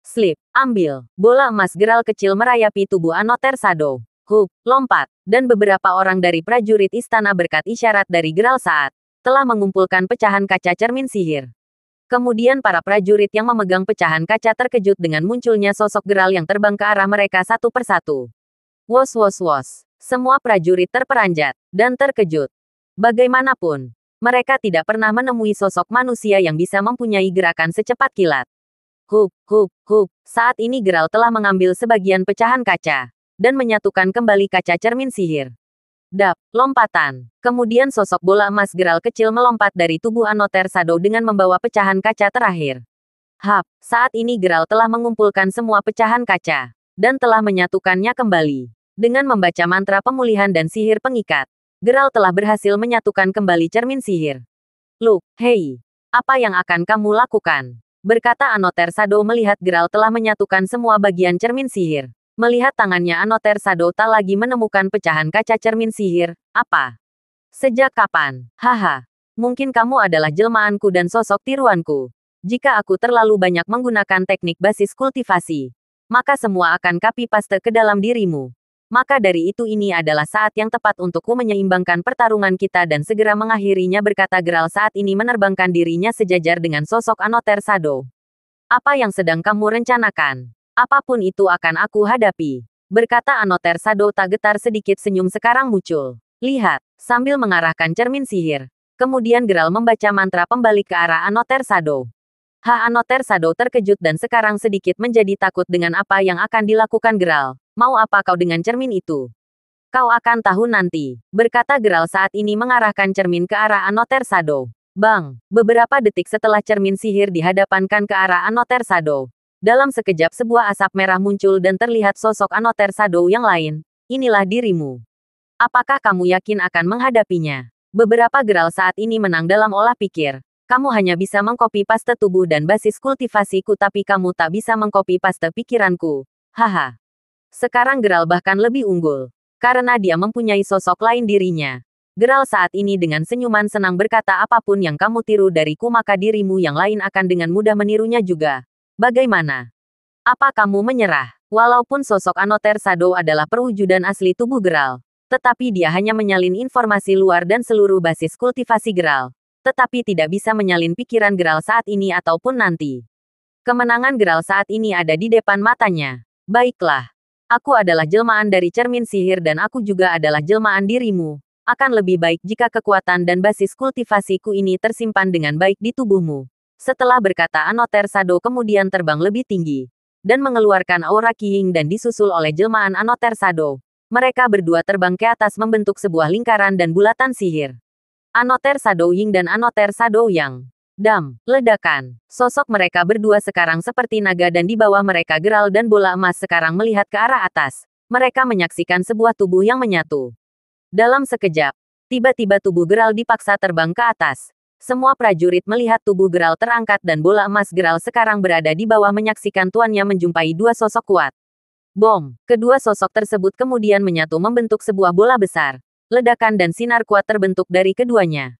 [SPEAKER 2] Slip. Ambil. Bola emas Geralt kecil merayapi tubuh Another Shadow. Hup. Lompat. Dan beberapa orang dari prajurit istana berkat isyarat dari Geralt saat telah mengumpulkan pecahan kaca cermin sihir. Kemudian para prajurit yang memegang pecahan kaca terkejut dengan munculnya sosok Geralt yang terbang ke arah mereka satu persatu. Wos wos wos. Semua prajurit terperanjat dan terkejut. Bagaimanapun, mereka tidak pernah menemui sosok manusia yang bisa mempunyai gerakan secepat kilat. Hup, hup, hup. Saat ini Geralt telah mengambil sebagian pecahan kaca dan menyatukan kembali kaca cermin sihir. Dap, lompatan. Kemudian sosok bola emas Geralt kecil melompat dari tubuh Another Shadow dengan membawa pecahan kaca terakhir. Hap, saat ini Geralt telah mengumpulkan semua pecahan kaca dan telah menyatukannya kembali. Dengan membaca mantra pemulihan dan sihir pengikat, Geralt telah berhasil menyatukan kembali cermin sihir. Look, hei, apa yang akan kamu lakukan? Berkata Another Shadow melihat Geralt telah menyatukan semua bagian cermin sihir. Melihat tangannya Another Shadow tak lagi menemukan pecahan kaca cermin sihir, apa? Sejak kapan? Haha, mungkin kamu adalah jelmaanku dan sosok tiruanku. Jika aku terlalu banyak menggunakan teknik basis kultivasi, maka semua akan copy paste ke dalam dirimu. Maka dari itu ini adalah saat yang tepat untukku menyeimbangkan pertarungan kita dan segera mengakhirinya berkata Geralt saat ini menerbangkan dirinya sejajar dengan sosok Another Shadow. Apa yang sedang kamu rencanakan? Apapun itu akan aku hadapi. Berkata Another Shadow tak getar sedikit senyum sekarang muncul. Lihat, sambil mengarahkan cermin sihir. Kemudian Geralt membaca mantra pembalik ke arah Another Shadow. Another Shadow terkejut dan sekarang sedikit menjadi takut dengan apa yang akan dilakukan Geralt. Mau apa kau dengan cermin itu? Kau akan tahu nanti, berkata Geralt saat ini mengarahkan cermin ke arah Another Shadow. Bang, beberapa detik setelah cermin sihir dihadapankan ke arah Another Shadow. Dalam sekejap sebuah asap merah muncul dan terlihat sosok Another Shadow yang lain. Inilah dirimu. Apakah kamu yakin akan menghadapinya? Beberapa Geralt saat ini menang dalam olah pikir. Kamu hanya bisa mengcopy paste tubuh dan basis kultivasiku tapi kamu tak bisa mengcopy paste pikiranku. Haha. Sekarang Geralt bahkan lebih unggul. Karena dia mempunyai sosok lain dirinya. Geralt saat ini dengan senyuman senang berkata apapun yang kamu tiru dariku maka dirimu yang lain akan dengan mudah menirunya juga. Bagaimana? Apa kamu menyerah? Walaupun sosok Another Shadow adalah perwujudan asli tubuh Geralt. Tetapi dia hanya menyalin informasi luar dan seluruh basis kultivasi Geralt. Tetapi tidak bisa menyalin pikiran Geralt saat ini ataupun nanti. Kemenangan Geralt saat ini ada di depan matanya. Baiklah. Aku adalah jelmaan dari cermin sihir dan aku juga adalah jelmaan dirimu. Akan lebih baik jika kekuatan dan basis kultivasiku ini tersimpan dengan baik di tubuhmu. Setelah berkata Another Shadow kemudian terbang lebih tinggi. Dan mengeluarkan aura Qiying dan disusul oleh jelmaan Another Shadow. Mereka berdua terbang ke atas membentuk sebuah lingkaran dan bulatan sihir. Another Shadow Ying dan Another Shadow Yang. Dam, ledakan. Sosok mereka berdua sekarang seperti naga dan di bawah mereka Geralt dan bola emas sekarang melihat ke arah atas. Mereka menyaksikan sebuah tubuh yang menyatu. Dalam sekejap, tiba-tiba tubuh Geralt dipaksa terbang ke atas. Semua prajurit melihat tubuh Geralt terangkat dan bola emas Geralt sekarang berada di bawah menyaksikan tuannya menjumpai dua sosok kuat. Bom, kedua sosok tersebut kemudian menyatu membentuk sebuah bola besar. Ledakan dan sinar kuat terbentuk dari keduanya.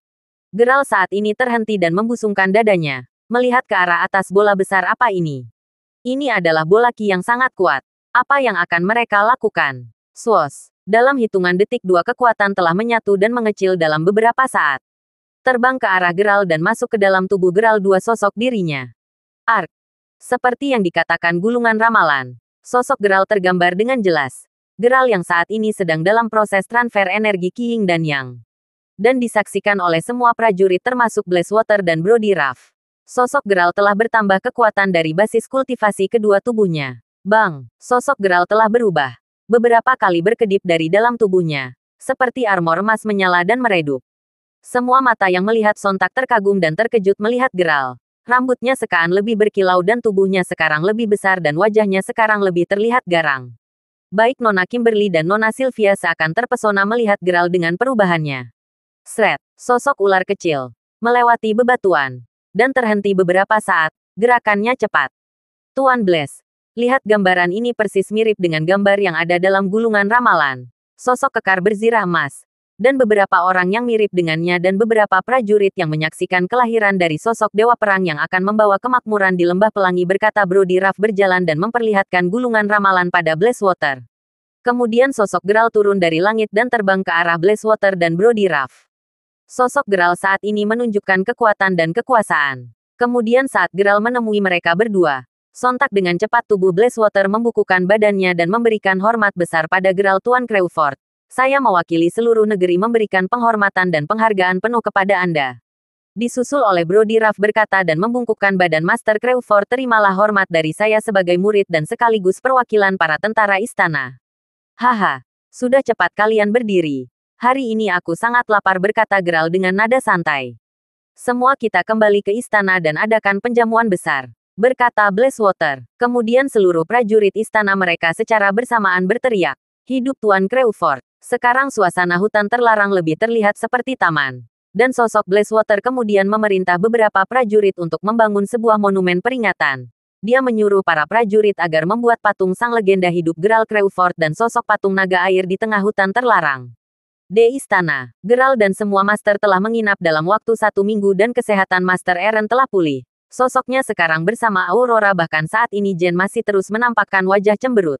[SPEAKER 2] Geralt saat ini terhenti dan membusungkan dadanya. Melihat ke arah atas bola besar apa ini? Ini adalah bola Qi yang sangat kuat. Apa yang akan mereka lakukan? Swos. Dalam hitungan detik dua kekuatan telah menyatu dan mengecil dalam beberapa saat. Terbang ke arah Geralt dan masuk ke dalam tubuh Geralt dua sosok dirinya. Ark. Seperti yang dikatakan gulungan ramalan. Sosok Geralt tergambar dengan jelas. Geralt yang saat ini sedang dalam proses transfer energi Qiying dan Yang. Dan disaksikan oleh semua prajurit termasuk Blazewater dan Brody Ruff. Sosok Geralt telah bertambah kekuatan dari basis kultivasi kedua tubuhnya. Bang, sosok Geralt telah berubah. Beberapa kali berkedip dari dalam tubuhnya. Seperti armor emas menyala dan meredup. Semua mata yang melihat sontak terkagum dan terkejut melihat Geralt. Rambutnya sekarang lebih berkilau dan tubuhnya sekarang lebih besar dan wajahnya sekarang lebih terlihat garang. Baik Nona Kimberly dan Nona Sylvia seakan terpesona melihat Geralt dengan perubahannya. Shred, sosok ular kecil, melewati bebatuan, dan terhenti beberapa saat, gerakannya cepat. Tuan Blaze, lihat gambaran ini persis mirip dengan gambar yang ada dalam gulungan ramalan. Sosok kekar berzirah emas, dan beberapa orang yang mirip dengannya dan beberapa prajurit yang menyaksikan kelahiran dari sosok dewa perang yang akan membawa kemakmuran di lembah pelangi berkata Brody Ruff berjalan dan memperlihatkan gulungan ramalan pada Blazewater. Kemudian sosok Geralt turun dari langit dan terbang ke arah Blazewater dan Brody Ruff. Sosok Geralt saat ini menunjukkan kekuatan dan kekuasaan. Kemudian saat Geralt menemui mereka berdua, sontak dengan cepat tubuh Blazewater membukukan badannya dan memberikan hormat besar pada Geralt Tuan Crewford. Saya mewakili seluruh negeri memberikan penghormatan dan penghargaan penuh kepada Anda. Disusul oleh Brody Ruff berkata dan membungkukkan badan Master Crewford terimalah hormat dari saya sebagai murid dan sekaligus perwakilan para tentara istana. Haha, sudah cepat kalian berdiri. Hari ini aku sangat lapar berkata Geralt dengan nada santai. Semua kita kembali ke istana dan adakan penjamuan besar. Berkata Blazewater. Kemudian seluruh prajurit istana mereka secara bersamaan berteriak. Hidup Tuan Crewford. Sekarang suasana hutan terlarang lebih terlihat seperti taman. Dan sosok Blazewater kemudian memerintah beberapa prajurit untuk membangun sebuah monumen peringatan. Dia menyuruh para prajurit agar membuat patung sang legenda hidup Geralt Crewford dan sosok patung naga air di tengah hutan terlarang. Di istana, Geralt dan semua master telah menginap dalam waktu 1 minggu dan kesehatan Master Eren telah pulih. Sosoknya sekarang bersama Aurora bahkan saat ini Jen masih terus menampakkan wajah cemberut.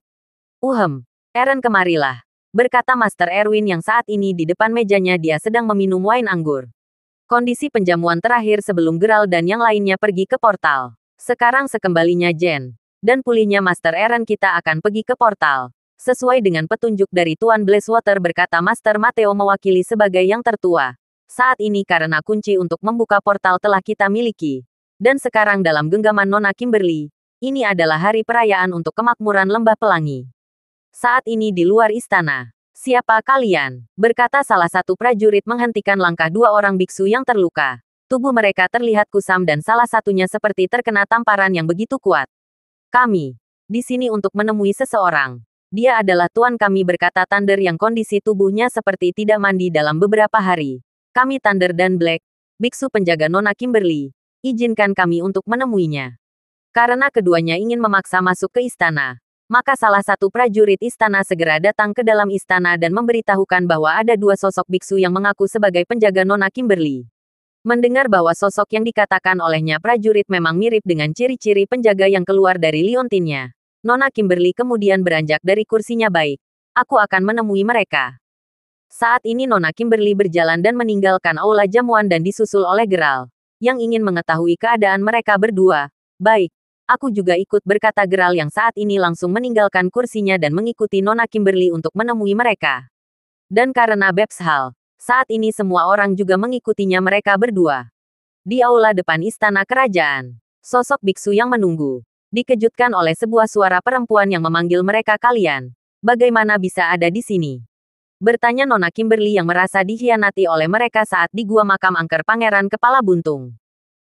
[SPEAKER 2] Eren kemarilah. Berkata Master Erwin yang saat ini di depan mejanya dia sedang meminum wine anggur. Kondisi penjamuan terakhir sebelum Geralt dan yang lainnya pergi ke portal. Sekarang sekembalinya Jen dan pulihnya Master Eren kita akan pergi ke portal. Sesuai dengan petunjuk dari Tuan Blazewater berkata Master Mateo mewakili sebagai yang tertua. Saat ini karena kunci untuk membuka portal telah kita miliki. Dan sekarang dalam genggaman Nona Kimberly, ini adalah hari perayaan untuk kemakmuran lembah pelangi. Saat ini di luar istana. Siapa kalian? Berkata salah satu prajurit menghentikan langkah 2 orang biksu yang terluka. Tubuh mereka terlihat kusam dan salah satunya seperti terkena tamparan yang begitu kuat. Kami di sini untuk menemui seseorang. Dia adalah tuan kami berkata Thunder yang kondisi tubuhnya seperti tidak mandi dalam beberapa hari. Kami Thunder dan Black. Biksu penjaga Nona Kimberly, izinkan kami untuk menemuinya. Karena keduanya ingin memaksa masuk ke istana, maka salah satu prajurit istana segera datang ke dalam istana dan memberitahukan bahwa ada dua sosok biksu yang mengaku sebagai penjaga Nona Kimberly. Mendengar bahwa sosok yang dikatakan olehnya prajurit memang mirip dengan ciri-ciri penjaga yang keluar dari liontinnya, Nona Kimberly kemudian beranjak dari kursinya. Baik, aku akan menemui mereka. Saat ini Nona Kimberly berjalan dan meninggalkan aula jamuan dan disusul oleh Geralt, yang ingin mengetahui keadaan mereka berdua. Baik, aku juga ikut, berkata Geralt yang saat ini langsung meninggalkan kursinya dan mengikuti Nona Kimberly untuk menemui mereka. Dan karena Babs Hall, saat ini semua orang juga mengikutinya mereka berdua. Di aula depan istana kerajaan, sosok biksu yang menunggu, dikejutkan oleh sebuah suara perempuan yang memanggil mereka. Kalian, bagaimana bisa ada di sini? Bertanya Nona Kimberly yang merasa dikhianati oleh mereka saat di gua makam angker Pangeran Kepala Buntung.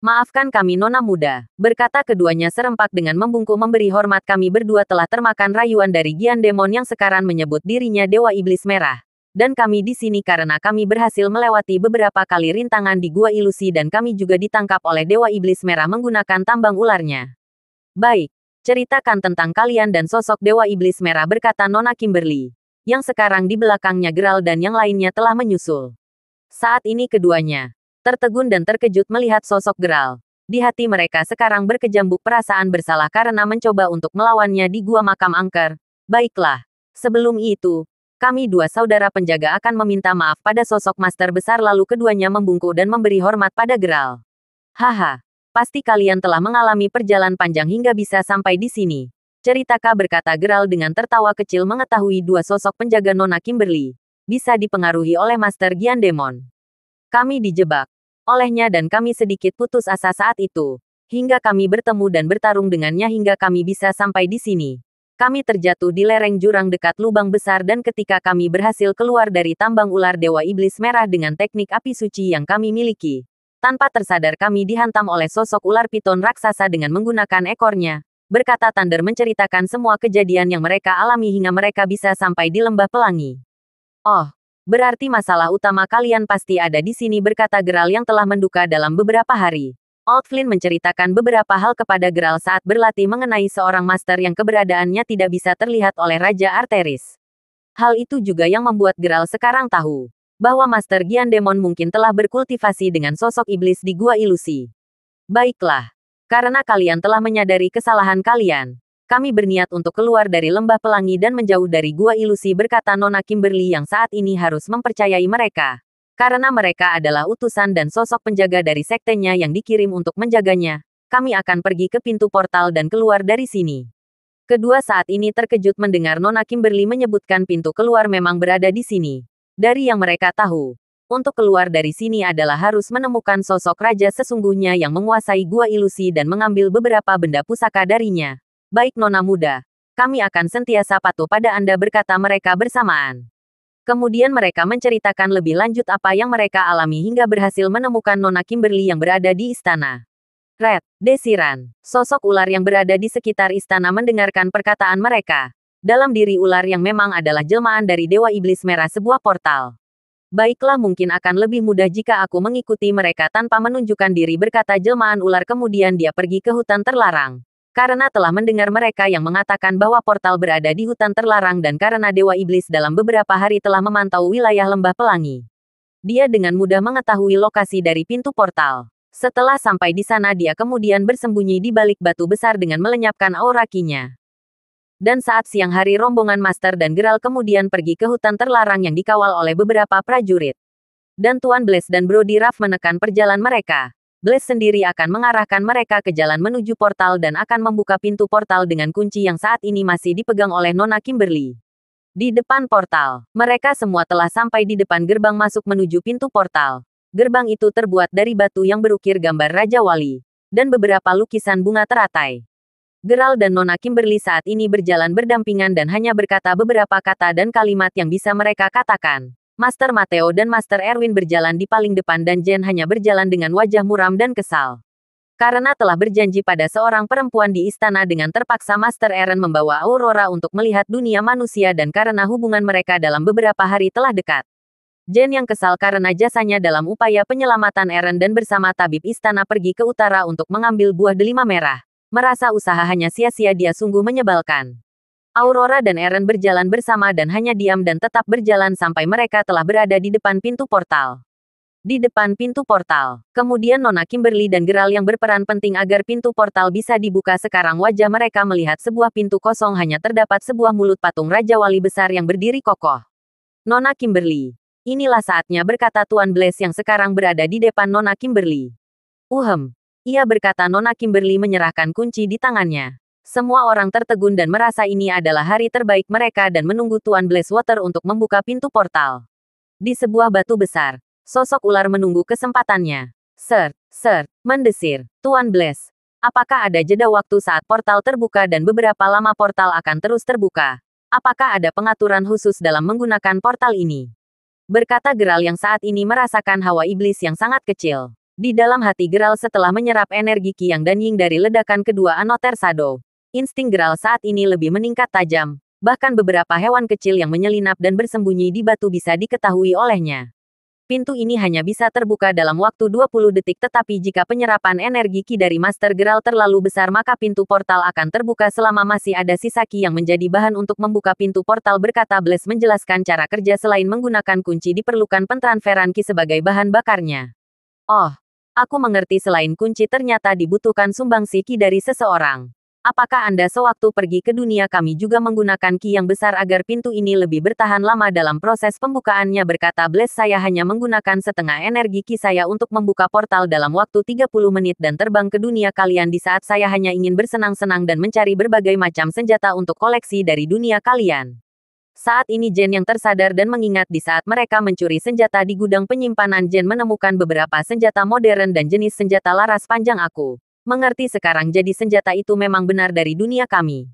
[SPEAKER 2] Maafkan kami Nona muda, berkata keduanya serempak dengan membungkuk memberi hormat. Kami berdua telah termakan rayuan dari Gian Demon yang sekarang menyebut dirinya Dewa Iblis Merah. Dan kami di sini karena kami berhasil melewati beberapa kali rintangan di Gua Ilusi dan kami juga ditangkap oleh Dewa Iblis Merah menggunakan tambang ularnya. Baik, ceritakan tentang kalian dan sosok Dewa Iblis Merah, berkata Nona Kimberly, yang sekarang di belakangnya Geralt dan yang lainnya telah menyusul. Saat ini keduanya tertegun dan terkejut melihat sosok Geralt. Di hati mereka sekarang berkejambuk perasaan bersalah karena mencoba untuk melawannya di gua makam angker. Baiklah, sebelum itu, kami dua saudara penjaga akan meminta maaf pada sosok master besar. Lalu keduanya membungkuk dan memberi hormat pada Geralt. Haha, pasti kalian telah mengalami perjalanan panjang hingga bisa sampai di sini. Ceritakah, berkata Geralt dengan tertawa kecil mengetahui dua sosok penjaga Nona Kimberly bisa dipengaruhi oleh Master Gian Demon. Kami dijebak olehnya dan kami sedikit putus asa saat itu. Hingga kami bertemu dan bertarung dengannya hingga kami bisa sampai di sini. Kami terjatuh di lereng jurang dekat lubang besar dan ketika kami berhasil keluar dari tambang ular Dewa Iblis Merah dengan teknik api suci yang kami miliki. Tanpa tersadar kami dihantam oleh sosok ular piton raksasa dengan menggunakan ekornya. Berkata Thunder menceritakan semua kejadian yang mereka alami hingga mereka bisa sampai di Lembah Pelangi. Oh, berarti masalah utama kalian pasti ada di sini, berkata Geralt yang telah menduka dalam beberapa hari. Old Flynn menceritakan beberapa hal kepada Geralt saat berlatih mengenai seorang master yang keberadaannya tidak bisa terlihat oleh Raja Arteris. Hal itu juga yang membuat Geralt sekarang tahu bahwa Master Gian Demon mungkin telah berkultivasi dengan sosok iblis di Gua Ilusi. Baiklah, karena kalian telah menyadari kesalahan kalian, kami berniat untuk keluar dari Lembah Pelangi dan menjauh dari Gua Ilusi, berkata Nona Kimberly yang saat ini harus mempercayai mereka. Karena mereka adalah utusan dan sosok penjaga dari sektenya yang dikirim untuk menjaganya. Kami akan pergi ke pintu portal dan keluar dari sini. Kedua saat ini terkejut mendengar Nona Kimberly menyebutkan pintu keluar memang berada di sini. Dari yang mereka tahu, untuk keluar dari sini adalah harus menemukan sosok raja sesungguhnya yang menguasai Gua Ilusi dan mengambil beberapa benda pusaka darinya. Baik Nona muda, kami akan sentiasa patuh pada Anda, berkata mereka bersamaan. Kemudian mereka menceritakan lebih lanjut apa yang mereka alami hingga berhasil menemukan Nona Kimberly yang berada di istana. Red Desiran, sosok ular yang berada di sekitar istana mendengarkan perkataan mereka. Dalam diri ular yang memang adalah jelmaan dari Dewa Iblis Merah sebuah portal. Baiklah, mungkin akan lebih mudah jika aku mengikuti mereka tanpa menunjukkan diri, berkata jelmaan ular. Kemudian dia pergi ke hutan terlarang. Karena telah mendengar mereka yang mengatakan bahwa portal berada di hutan terlarang dan karena Dewa Iblis dalam beberapa hari telah memantau wilayah Lembah Pelangi. Dia dengan mudah mengetahui lokasi dari pintu portal. Setelah sampai di sana dia kemudian bersembunyi di balik batu besar dengan melenyapkan aura ki-nya. Dan saat siang hari rombongan Master dan Geralt kemudian pergi ke hutan terlarang yang dikawal oleh beberapa prajurit. Dan Tuan Blaze dan Brody Ruff menekan perjalanan mereka. Blaze sendiri akan mengarahkan mereka ke jalan menuju portal dan akan membuka pintu portal dengan kunci yang saat ini masih dipegang oleh Nona Kimberly. Di depan portal, mereka semua telah sampai di depan gerbang masuk menuju pintu portal. Gerbang itu terbuat dari batu yang berukir gambar Raja Wali dan beberapa lukisan bunga teratai. Geralt dan Nona Kimberly saat ini berjalan berdampingan dan hanya berkata beberapa kata dan kalimat yang bisa mereka katakan. Master Matteo dan Master Erwin berjalan di paling depan dan Jen hanya berjalan dengan wajah muram dan kesal. Karena telah berjanji pada seorang perempuan di istana dengan terpaksa Master Eren membawa Aurora untuk melihat dunia manusia dan karena hubungan mereka dalam beberapa hari telah dekat. Jen yang kesal karena jasanya dalam upaya penyelamatan Eren dan bersama tabib istana pergi ke utara untuk mengambil buah delima merah. Merasa usaha hanya sia-sia dia sungguh menyebalkan. Aurora dan Eren berjalan bersama dan hanya diam dan tetap berjalan sampai mereka telah berada di depan pintu portal. Di depan pintu portal, kemudian Nona Kimberly dan Geralt yang berperan penting agar pintu portal bisa dibuka. Sekarang wajah mereka melihat sebuah pintu kosong, hanya terdapat sebuah mulut patung Raja Wali besar yang berdiri kokoh. Nona Kimberly. Inilah saatnya, berkata Tuan Blaze yang sekarang berada di depan Nona Kimberly. Ia berkata. Nona Kimberly menyerahkan kunci di tangannya. Semua orang tertegun dan merasa ini adalah hari terbaik mereka dan menunggu Tuan Blazewater untuk membuka pintu portal. Di sebuah batu besar, sosok ular menunggu kesempatannya. Sir, mendesir, Tuan Blaze. Apakah ada jeda waktu saat portal terbuka dan beberapa lama portal akan terus terbuka? Apakah ada pengaturan khusus dalam menggunakan portal ini? Berkata Geralt yang saat ini merasakan hawa iblis yang sangat kecil. Di dalam hati Geralt setelah menyerap energi Qiyang dan Ying dari ledakan kedua Another Shadow. Insting Geralt saat ini lebih meningkat tajam. Bahkan beberapa hewan kecil yang menyelinap dan bersembunyi di batu bisa diketahui olehnya. Pintu ini hanya bisa terbuka dalam waktu 20 detik, tetapi jika penyerapan energi Qi dari Master Geralt terlalu besar maka pintu portal akan terbuka selama masih ada sisa Qi yang menjadi bahan untuk membuka pintu portal, berkata Blaze menjelaskan cara kerja. Selain menggunakan kunci diperlukan pentransferan Qi sebagai bahan bakarnya. Oh, aku mengerti, selain kunci ternyata dibutuhkan sumbangsi Qi dari seseorang. Apakah Anda sewaktu pergi ke dunia kami juga menggunakan Qi yang besar agar pintu ini lebih bertahan lama dalam proses pembukaannya, berkata Blaze. Saya hanya menggunakan setengah energi Qi saya untuk membuka portal dalam waktu 30 menit dan terbang ke dunia kalian di saat saya hanya ingin bersenang-senang dan mencari berbagai macam senjata untuk koleksi dari dunia kalian. Saat ini Jen yang tersadar dan mengingat di saat mereka mencuri senjata di gudang penyimpanan, Jen menemukan beberapa senjata modern dan jenis senjata laras panjang. Aku mengerti sekarang, jadi senjata itu memang benar dari dunia kami.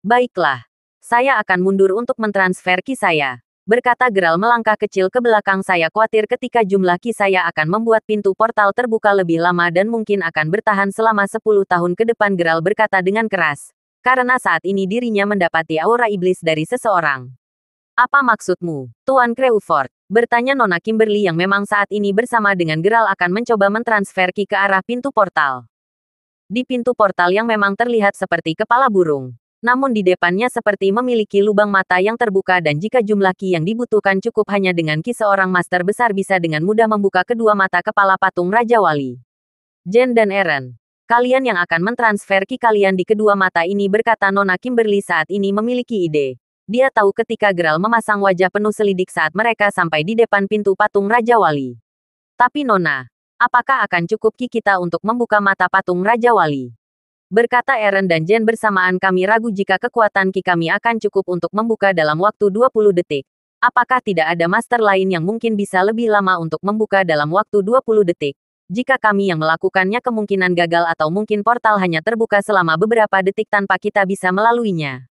[SPEAKER 2] Baiklah. Saya akan mundur untuk mentransfer Qi saya. Berkata Geralt melangkah kecil ke belakang. Saya khawatir ketika jumlah Qi saya akan membuat pintu portal terbuka lebih lama dan mungkin akan bertahan selama 10 tahun ke depan, Geralt berkata dengan keras. Karena saat ini dirinya mendapati aura iblis dari seseorang. Apa maksudmu, Tuan Crawford? Bertanya Nona Kimberly yang memang saat ini bersama dengan Geralt akan mencoba mentransfer Qi ke arah pintu portal. Di pintu portal yang memang terlihat seperti kepala burung. Namun di depannya seperti memiliki lubang mata yang terbuka, dan jika jumlah Qi yang dibutuhkan cukup, hanya dengan Qi seorang master besar bisa dengan mudah membuka kedua mata kepala patung Raja Wali. Jen dan Eren. Kalian yang akan mentransfer Qi kalian di kedua mata ini, berkata Nona Kimberly saat ini memiliki ide. Dia tahu ketika Geralt memasang wajah penuh selidik saat mereka sampai di depan pintu patung Raja Wali. Tapi Nona, apakah akan cukup Qi kita untuk membuka mata patung Raja Wali? Berkata Eren dan Jen bersamaan. Kami ragu jika kekuatan Qi kami akan cukup untuk membuka dalam waktu 20 detik. Apakah tidak ada master lain yang mungkin bisa lebih lama untuk membuka dalam waktu 20 detik? Jika kami yang melakukannya kemungkinan gagal atau mungkin portal hanya terbuka selama beberapa detik tanpa kita bisa melaluinya.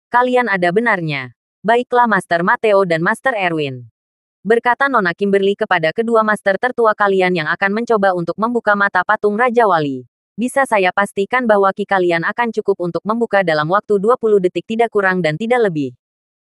[SPEAKER 2] Kalian ada benarnya. Baiklah Master Mateo dan Master Erwin. Berkata Nona Kimberly kepada kedua master tertua kalian yang akan mencoba untuk membuka mata patung Raja Wali. Bisa saya pastikan bahwa Qi kalian akan cukup untuk membuka dalam waktu 20 detik, tidak kurang dan tidak lebih.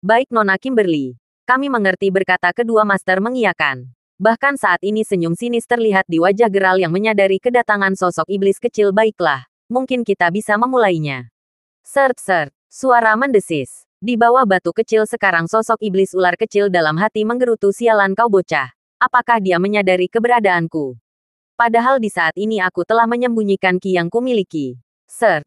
[SPEAKER 2] Baik Nona Kimberly. Kami mengerti, berkata kedua master mengiyakan. Bahkan saat ini senyum sinis terlihat di wajah Geralt yang menyadari kedatangan sosok iblis kecil. Baiklah, mungkin kita bisa memulainya. Sert, suara mendesis. Di bawah batu kecil sekarang sosok iblis ular kecil dalam hati menggerutu. Sialan kau bocah. Apakah dia menyadari keberadaanku? Padahal di saat ini aku telah menyembunyikan Qi yang kumiliki. Sir,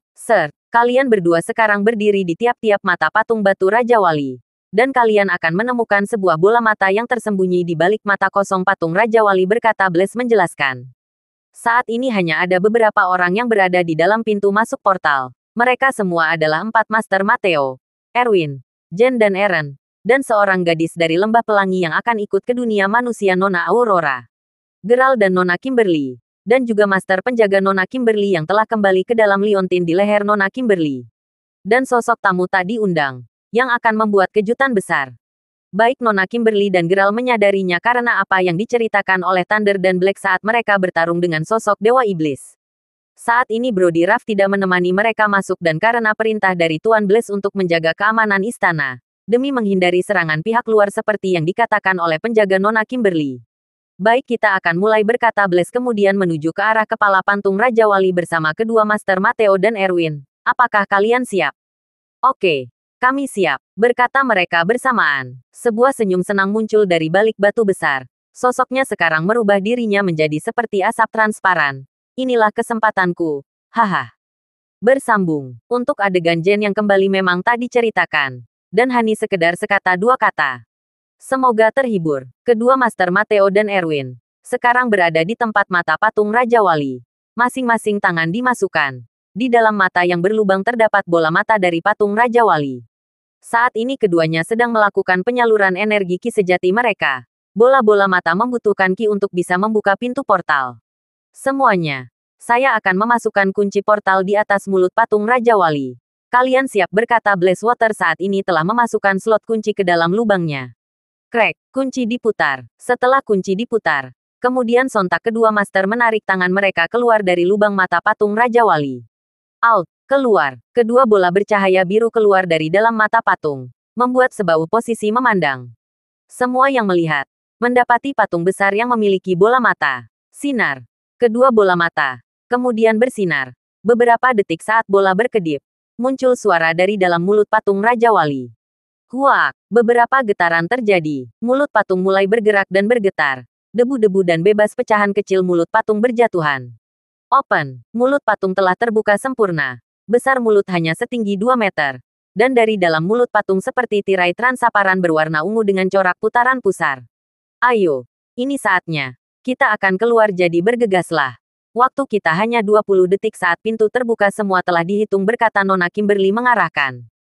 [SPEAKER 2] kalian berdua sekarang berdiri di tiap-tiap mata patung batu Raja Wali. Dan kalian akan menemukan sebuah bola mata yang tersembunyi di balik mata kosong patung Raja Wali, berkata Blaze menjelaskan. Saat ini hanya ada beberapa orang yang berada di dalam pintu masuk portal. Mereka semua adalah 4 Master Mateo, Erwin, Jen dan Eren, dan seorang gadis dari lembah pelangi yang akan ikut ke dunia manusia, Nona Aurora, Geralt dan Nona Kimberly, dan juga Master penjaga Nona Kimberly yang telah kembali ke dalam liontin di leher Nona Kimberly. Dan sosok tamu tak diundang, yang akan membuat kejutan besar. Baik Nona Kimberly dan Geralt menyadarinya karena apa yang diceritakan oleh Thunder dan Black saat mereka bertarung dengan sosok Dewa Iblis. Saat ini Brody Ruff tidak menemani mereka masuk dan karena perintah dari Tuan Blaze untuk menjaga keamanan istana, demi menghindari serangan pihak luar seperti yang dikatakan oleh penjaga Nona Kimberly. Baik, kita akan mulai, berkata Blaze kemudian menuju ke arah kepala patung Raja Wali bersama kedua Master Mateo dan Erwin. Apakah kalian siap? Oke, kami siap, berkata mereka bersamaan. Sebuah senyum senang muncul dari balik batu besar. Sosoknya sekarang merubah dirinya menjadi seperti asap transparan. Inilah kesempatanku. Haha. Bersambung. Untuk adegan Jen yang kembali memang tak diceritakan. Dan hanya sekedar sekata dua kata. Semoga terhibur. Kedua Master Mateo dan Erwin sekarang berada di tempat mata patung Raja Wali. Masing-masing tangan dimasukkan. Di dalam mata yang berlubang terdapat bola mata dari patung Raja Wali. Saat ini keduanya sedang melakukan penyaluran energi ki sejati mereka. Bola-bola mata membutuhkan ki untuk bisa membuka pintu portal. Semuanya. Saya akan memasukkan kunci portal di atas mulut patung Raja Wali. Kalian siap, berkata Blazewater saat ini telah memasukkan slot kunci ke dalam lubangnya. Crack, kunci diputar. Setelah kunci diputar, kemudian sontak kedua master menarik tangan mereka keluar dari lubang mata patung Raja Wali. Out, keluar. Kedua bola bercahaya biru keluar dari dalam mata patung, membuat sebau posisi memandang. Semua yang melihat, mendapati patung besar yang memiliki bola mata. Sinar. Kedua bola mata, kemudian bersinar. Beberapa detik saat bola berkedip, muncul suara dari dalam mulut patung Raja Wali. Huak, beberapa getaran terjadi. Mulut patung mulai bergerak dan bergetar. Debu-debu dan bebas pecahan kecil mulut patung berjatuhan. Open, mulut patung telah terbuka sempurna. Besar mulut hanya setinggi 2 meter. Dan dari dalam mulut patung seperti tirai transparan berwarna ungu dengan corak putaran pusar. Ayo, ini saatnya. Kita akan keluar, jadi bergegaslah. Waktu kita hanya 20 detik saat pintu terbuka, semua telah dihitung, berkata Nona Kimberly mengarahkan.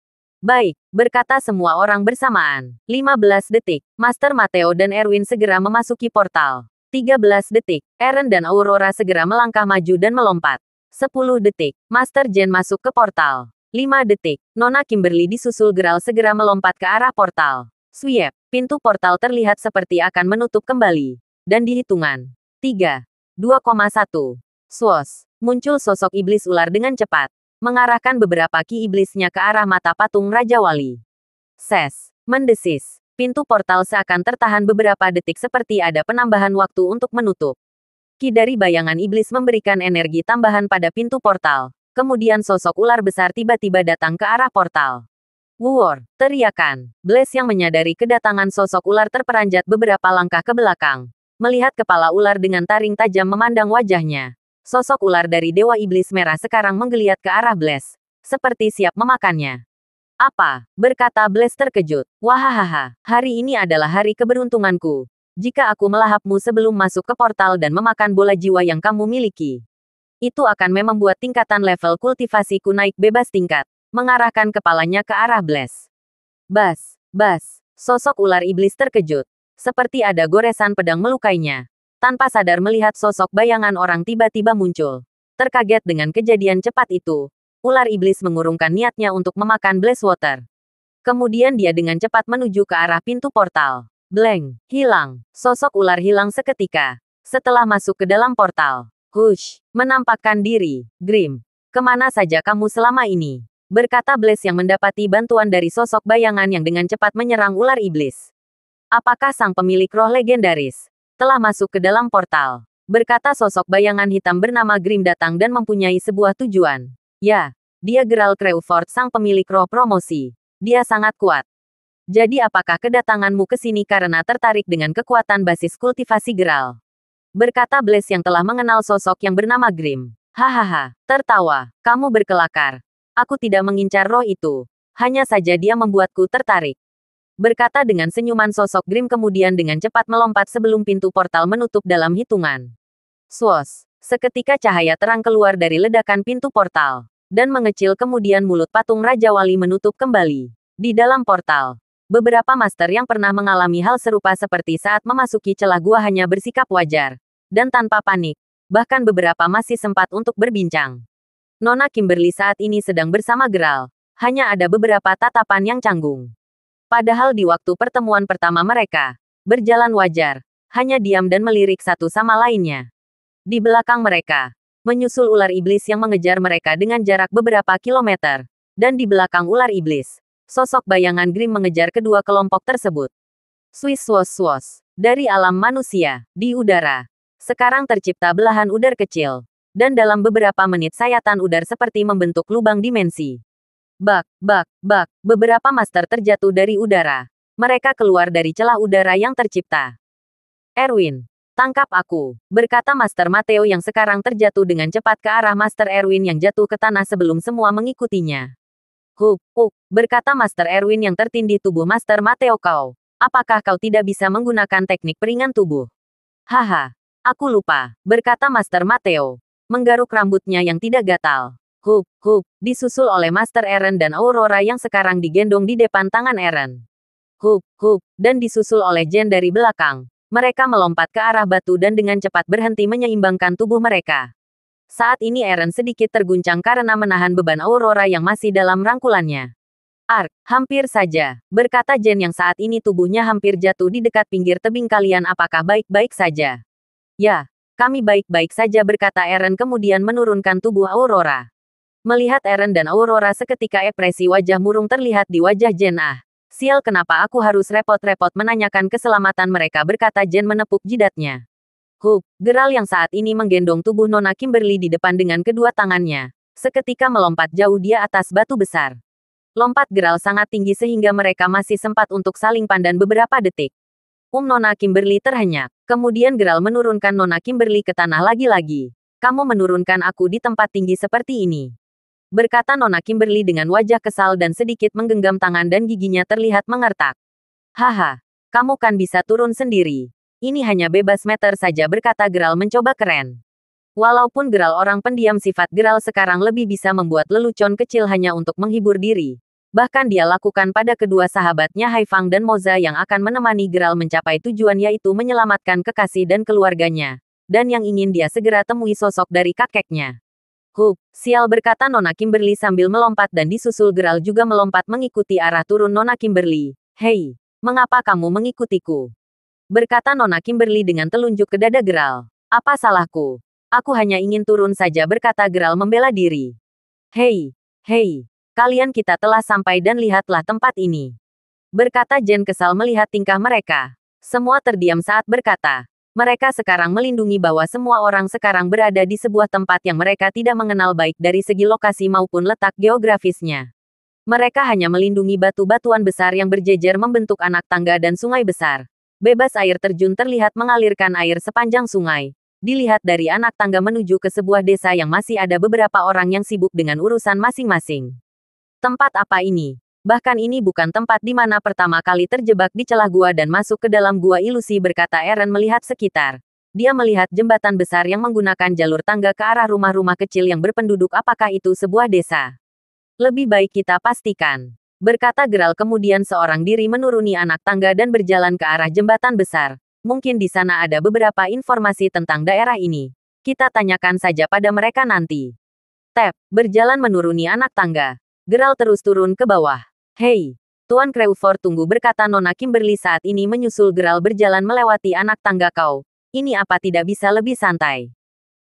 [SPEAKER 2] Baik, berkata semua orang bersamaan. 15 detik, Master Mateo dan Erwin segera memasuki portal. 13 detik, Eren dan Aurora segera melangkah maju dan melompat. 10 detik, Master Jen masuk ke portal. 5 detik, Nona Kimberly disusul Geralt segera melompat ke arah portal. Swiep, pintu portal terlihat seperti akan menutup kembali. Dan di hitungan 3, 2,1, swos, muncul sosok iblis ular dengan cepat. Mengarahkan beberapa ki iblisnya ke arah mata patung Raja Wali. Ses, mendesis. Pintu portal seakan tertahan beberapa detik seperti ada penambahan waktu untuk menutup. Ki dari bayangan iblis memberikan energi tambahan pada pintu portal. Kemudian sosok ular besar tiba-tiba datang ke arah portal. War, teriakan. Blaze yang menyadari kedatangan sosok ular terperanjat beberapa langkah ke belakang. Melihat kepala ular dengan taring tajam memandang wajahnya. Sosok ular dari Dewa Iblis Merah sekarang menggeliat ke arah Blaze, seperti siap memakannya. Apa? Berkata Blaze terkejut. Wahahaha, hari ini adalah hari keberuntunganku. Jika aku melahapmu sebelum masuk ke portal dan memakan bola jiwa yang kamu miliki, itu akan membuat tingkatan level kultivasiku naik bebas tingkat. Mengarahkan kepalanya ke arah Blaze. Bas, bas, sosok ular iblis terkejut. Seperti ada goresan pedang melukainya. Tanpa sadar melihat sosok bayangan orang tiba-tiba muncul. Terkaget dengan kejadian cepat itu, ular iblis mengurungkan niatnya untuk memakan Blazewater. Kemudian dia dengan cepat menuju ke arah pintu portal. Blank, hilang. Sosok ular hilang seketika. Setelah masuk ke dalam portal. Hush, menampakkan diri. Grim, kemana saja kamu selama ini? Berkata Blaze yang mendapati bantuan dari sosok bayangan yang dengan cepat menyerang ular iblis. Apakah sang pemilik roh legendaris telah masuk ke dalam portal? Berkata sosok bayangan hitam bernama Grim datang dan mempunyai sebuah tujuan. Ya, dia Geralt Crewford, sang pemilik roh promosi. Dia sangat kuat. Jadi apakah kedatanganmu ke sini karena tertarik dengan kekuatan basis kultivasi Geralt? Berkata Blaze yang telah mengenal sosok yang bernama Grim. Hahaha, tertawa. Kamu berkelakar. Aku tidak mengincar roh itu. Hanya saja dia membuatku tertarik. Berkata dengan senyuman sosok Grim kemudian dengan cepat melompat sebelum pintu portal menutup dalam hitungan. Swos, seketika cahaya terang keluar dari ledakan pintu portal. Dan mengecil kemudian mulut patung Raja Wali menutup kembali. Di dalam portal, beberapa master yang pernah mengalami hal serupa seperti saat memasuki celah gua hanya bersikap wajar. Dan tanpa panik. Bahkan beberapa masih sempat untuk berbincang. Nona Kimberly saat ini sedang bersama Geralt. Hanya ada beberapa tatapan yang canggung. Padahal di waktu pertemuan pertama mereka, berjalan wajar, hanya diam dan melirik satu sama lainnya. Di belakang mereka, menyusul ular iblis yang mengejar mereka dengan jarak beberapa kilometer. Dan di belakang ular iblis, Sosok bayangan Grim mengejar kedua kelompok tersebut. Swish swos swos. Dari alam manusia, di udara. Sekarang tercipta belahan udar kecil. Dan dalam beberapa menit sayatan udar seperti membentuk lubang dimensi. Bak, bak, bak. Beberapa master terjatuh dari udara. Mereka keluar dari celah udara yang tercipta. Erwin, tangkap aku, berkata Master Mateo yang sekarang terjatuh dengan cepat ke arah Master Erwin yang jatuh ke tanah sebelum semua mengikutinya. Berkata Master Erwin yang tertindih tubuh Master Mateo kau. Apakah kau tidak bisa menggunakan teknik peringan tubuh? Haha, aku lupa, berkata Master Mateo, menggaruk rambutnya yang tidak gatal. Disusul oleh Master Eren dan Aurora yang sekarang digendong di depan tangan Eren. Dan disusul oleh Jen dari belakang. Mereka melompat ke arah batu dan dengan cepat berhenti menyeimbangkan tubuh mereka. Saat ini Eren sedikit terguncang karena menahan beban Aurora yang masih dalam rangkulannya. Hampir saja, berkata Jen yang saat ini tubuhnya hampir jatuh di dekat pinggir tebing kalian apakah baik-baik saja? Ya, kami baik-baik saja berkata Eren kemudian menurunkan tubuh Aurora. Melihat Eren dan Aurora seketika ekspresi wajah murung terlihat di wajah Jen sial kenapa aku harus repot-repot menanyakan keselamatan mereka berkata Jen menepuk jidatnya. Geral yang saat ini menggendong tubuh Nona Kimberly di depan dengan kedua tangannya. Seketika melompat jauh di atas batu besar. Lompat Geral sangat tinggi sehingga mereka masih sempat untuk saling pandang beberapa detik. Nona Kimberly terhenyak. Kemudian Geral menurunkan Nona Kimberly ke tanah lagi-lagi. Kamu menurunkan aku di tempat tinggi seperti ini. Berkata Nona Kimberly dengan wajah kesal dan sedikit menggenggam tangan dan giginya terlihat mengertak. Haha, kamu kan bisa turun sendiri. Ini hanya bebas meter saja berkata Geral mencoba keren. Walaupun Geral orang pendiam sifat Geral sekarang lebih bisa membuat lelucon kecil hanya untuk menghibur diri. Bahkan dia lakukan pada kedua sahabatnya Haifang dan Moza yang akan menemani Geral mencapai tujuan yaitu menyelamatkan kekasih dan keluarganya. Dan yang ingin dia segera temui sosok dari kakeknya. Sial berkata Nona Kimberly sambil melompat dan disusul Geral juga melompat mengikuti arah turun Nona Kimberly. Hei, mengapa kamu mengikutiku? Berkata Nona Kimberly dengan telunjuk ke dada Geral. Apa salahku? Aku hanya ingin turun saja berkata Geral membela diri. Hei, kalian kita telah sampai dan lihatlah tempat ini. Berkata Jen kesal melihat tingkah mereka. Semua terdiam saat berkata. Mereka sekarang melindungi bahwa semua orang sekarang berada di sebuah tempat yang mereka tidak mengenal baik dari segi lokasi maupun letak geografisnya. Mereka hanya melindungi batu-batuan besar yang berjejer membentuk anak tangga dan sungai besar. Bebas air terjun terlihat mengalirkan air sepanjang sungai. Dilihat dari anak tangga menuju ke sebuah desa yang masih ada beberapa orang yang sibuk dengan urusan masing-masing. Tempat apa ini? Bahkan ini bukan tempat di mana pertama kali terjebak di celah gua dan masuk ke dalam gua ilusi berkata Eren melihat sekitar. Dia melihat jembatan besar yang menggunakan jalur tangga ke arah rumah-rumah kecil yang berpenduduk apakah itu sebuah desa? Lebih baik kita pastikan. Berkata Geral kemudian seorang diri menuruni anak tangga dan berjalan ke arah jembatan besar. Mungkin di sana ada beberapa informasi tentang daerah ini. Kita tanyakan saja pada mereka nanti. Berjalan menuruni anak tangga. Geral terus turun ke bawah. Hei, Tuan Crawford tunggu berkata Nona Kimberly saat ini menyusul Geral berjalan melewati anak tangga kau. Ini apa tidak bisa lebih santai?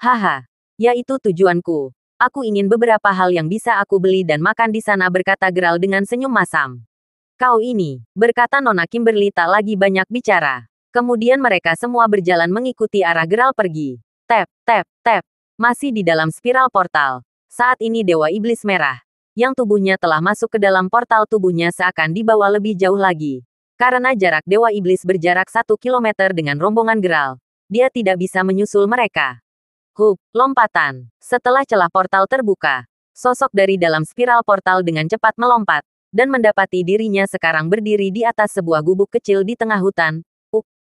[SPEAKER 2] Haha, ya itu tujuanku. Aku ingin beberapa hal yang bisa aku beli dan makan di sana berkata Geral dengan senyum masam. Kau ini, berkata Nona Kimberly tak lagi banyak bicara. Kemudian mereka semua berjalan mengikuti arah Geral pergi. Masih di dalam spiral portal. Saat ini Dewa Iblis Merah, yang tubuhnya telah masuk ke dalam portal tubuhnya seakan dibawa lebih jauh lagi. Karena jarak Dewa Iblis berjarak 1 kilometer dengan rombongan Geral, dia tidak bisa menyusul mereka. Lompatan. Setelah celah portal terbuka, sosok dari dalam spiral portal dengan cepat melompat, dan mendapati dirinya sekarang berdiri di atas sebuah gubuk kecil di tengah hutan.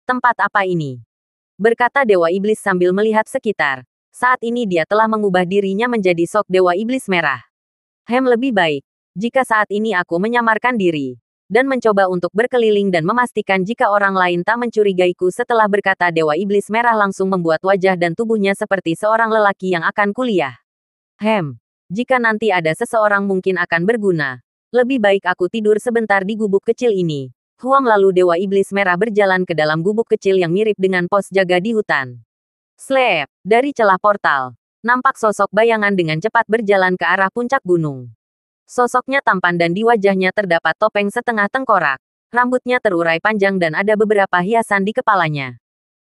[SPEAKER 2] Tempat apa ini? Berkata Dewa Iblis sambil melihat sekitar. Saat ini dia telah mengubah dirinya menjadi sok Dewa Iblis Merah. Lebih baik, jika saat ini aku menyamarkan diri, dan mencoba untuk berkeliling dan memastikan jika orang lain tak mencurigaiku setelah berkata Dewa Iblis Merah langsung membuat wajah dan tubuhnya seperti seorang lelaki yang akan kuliah. Jika nanti ada seseorang mungkin akan berguna. Lebih baik aku tidur sebentar di gubuk kecil ini. Lalu Dewa Iblis Merah berjalan ke dalam gubuk kecil yang mirip dengan pos jaga di hutan. Sleep, dari celah portal, nampak sosok bayangan dengan cepat berjalan ke arah puncak gunung. Sosoknya tampan dan di wajahnya terdapat topeng setengah tengkorak. Rambutnya terurai panjang dan ada beberapa hiasan di kepalanya.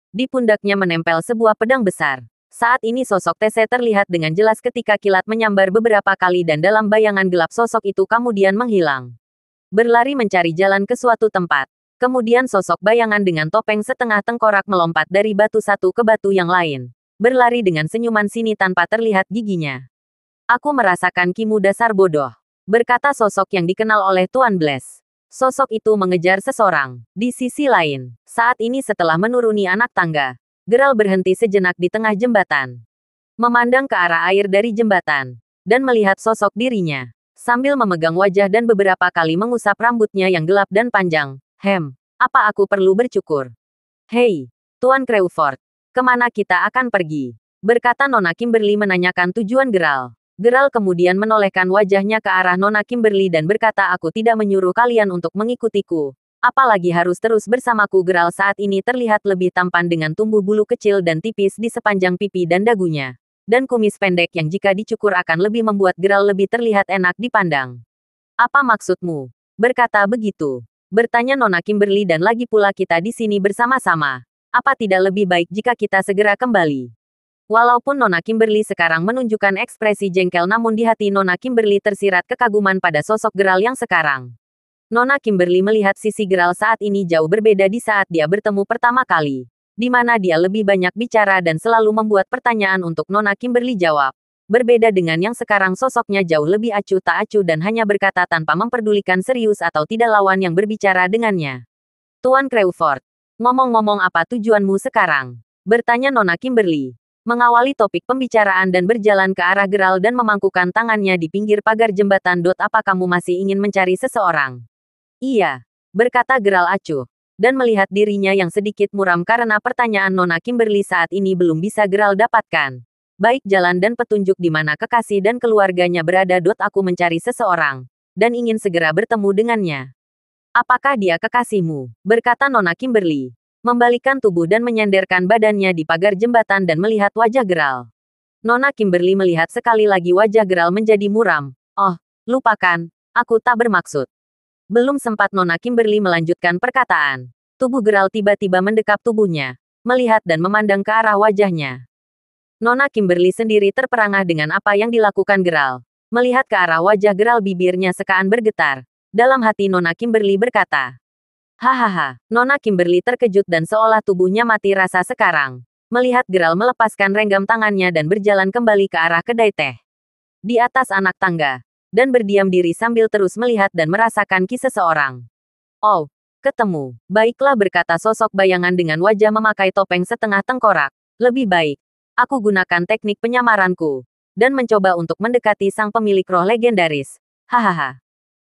[SPEAKER 2] Di pundaknya menempel sebuah pedang besar. Saat ini sosok TC terlihat dengan jelas ketika kilat menyambar beberapa kali dan dalam bayangan gelap sosok itu kemudian menghilang. Berlari mencari jalan ke suatu tempat. Kemudian sosok bayangan dengan topeng setengah tengkorak melompat dari batu satu ke batu yang lain. Berlari dengan senyuman sini tanpa terlihat giginya. Aku merasakan kimu dasar bodoh, berkata sosok yang dikenal oleh Tuan Bless. Sosok itu mengejar seseorang. Di sisi lain, saat ini setelah menuruni anak tangga, Geralt berhenti sejenak di tengah jembatan. Memandang ke arah air dari jembatan, dan melihat sosok dirinya. Sambil memegang wajah dan beberapa kali mengusap rambutnya yang gelap dan panjang. Apa aku perlu bercukur? Hei, Tuan Crawford, kemana kita akan pergi? Berkata Nona Kimberly menanyakan tujuan Geralt. Geralt kemudian menolehkan wajahnya ke arah Nona Kimberly dan berkata, aku tidak menyuruh kalian untuk mengikutiku. Apalagi harus terus bersamaku. Geralt saat ini terlihat lebih tampan dengan tumbuh bulu kecil dan tipis di sepanjang pipi dan dagunya. Dan kumis pendek yang jika dicukur akan lebih membuat Geralt lebih terlihat enak dipandang. Apa maksudmu? Berkata begitu. Bertanya Nona Kimberly, dan lagi pula kita di sini bersama-sama. Apa tidak lebih baik jika kita segera kembali? Walaupun Nona Kimberly sekarang menunjukkan ekspresi jengkel, namun di hati Nona Kimberly tersirat kekaguman pada sosok Geralt yang sekarang. Nona Kimberly melihat sisi Geralt saat ini jauh berbeda di saat dia bertemu pertama kali, di mana dia lebih banyak bicara dan selalu membuat pertanyaan untuk Nona Kimberly jawab. Berbeda dengan yang sekarang, sosoknya jauh lebih acuh tak acuh dan hanya berkata tanpa memperdulikan serius atau tidak lawan yang berbicara dengannya. Tuan Crawford, ngomong-ngomong apa tujuanmu sekarang? Bertanya Nona Kimberly. Mengawali topik pembicaraan dan berjalan ke arah Geralt dan memangkukan tangannya di pinggir pagar jembatan. Apa kamu masih ingin mencari seseorang? Iya, berkata Geralt acuh, dan melihat dirinya yang sedikit muram karena pertanyaan Nona Kimberly saat ini belum bisa Geralt dapatkan. Baik jalan dan petunjuk di mana kekasih dan keluarganya berada. Aku mencari seseorang, dan ingin segera bertemu dengannya. Apakah dia kekasihmu? Berkata Nona Kimberly. Membalikan tubuh dan menyenderkan badannya di pagar jembatan dan melihat wajah Geralt. Nona Kimberly melihat sekali lagi wajah Geralt menjadi muram. Oh, lupakan, aku tak bermaksud. Belum sempat Nona Kimberly melanjutkan perkataan, tubuh Geralt tiba-tiba mendekap tubuhnya, melihat dan memandang ke arah wajahnya. Nona Kimberly sendiri terperangah dengan apa yang dilakukan Geralt. Melihat ke arah wajah Geralt, bibirnya sekaan bergetar. Dalam hati Nona Kimberly berkata, hahaha. Nona Kimberly terkejut dan seolah tubuhnya mati rasa sekarang. Melihat Geralt melepaskan renggam tangannya dan berjalan kembali ke arah kedai teh di atas anak tangga. Dan berdiam diri sambil terus melihat dan merasakan kisah seseorang. Oh, ketemu. Baiklah, berkata sosok bayangan dengan wajah memakai topeng setengah tengkorak. Lebih baik, aku gunakan teknik penyamaranku. Dan mencoba untuk mendekati sang pemilik roh legendaris. Hahaha.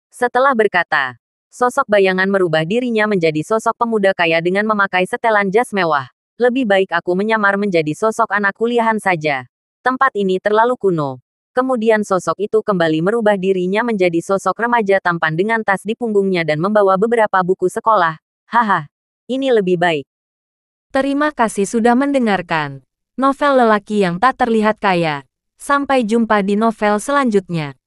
[SPEAKER 2] Setelah berkata, sosok bayangan merubah dirinya menjadi sosok pemuda kaya dengan memakai setelan jas mewah. Lebih baik aku menyamar menjadi sosok anak kuliahan saja. Tempat ini terlalu kuno. Kemudian sosok itu kembali merubah dirinya menjadi sosok remaja tampan dengan tas di punggungnya dan membawa beberapa buku sekolah. Haha, ini lebih baik.
[SPEAKER 1] Terima kasih sudah mendengarkan novel lelaki yang tak terlihat kaya. Sampai jumpa di novel selanjutnya.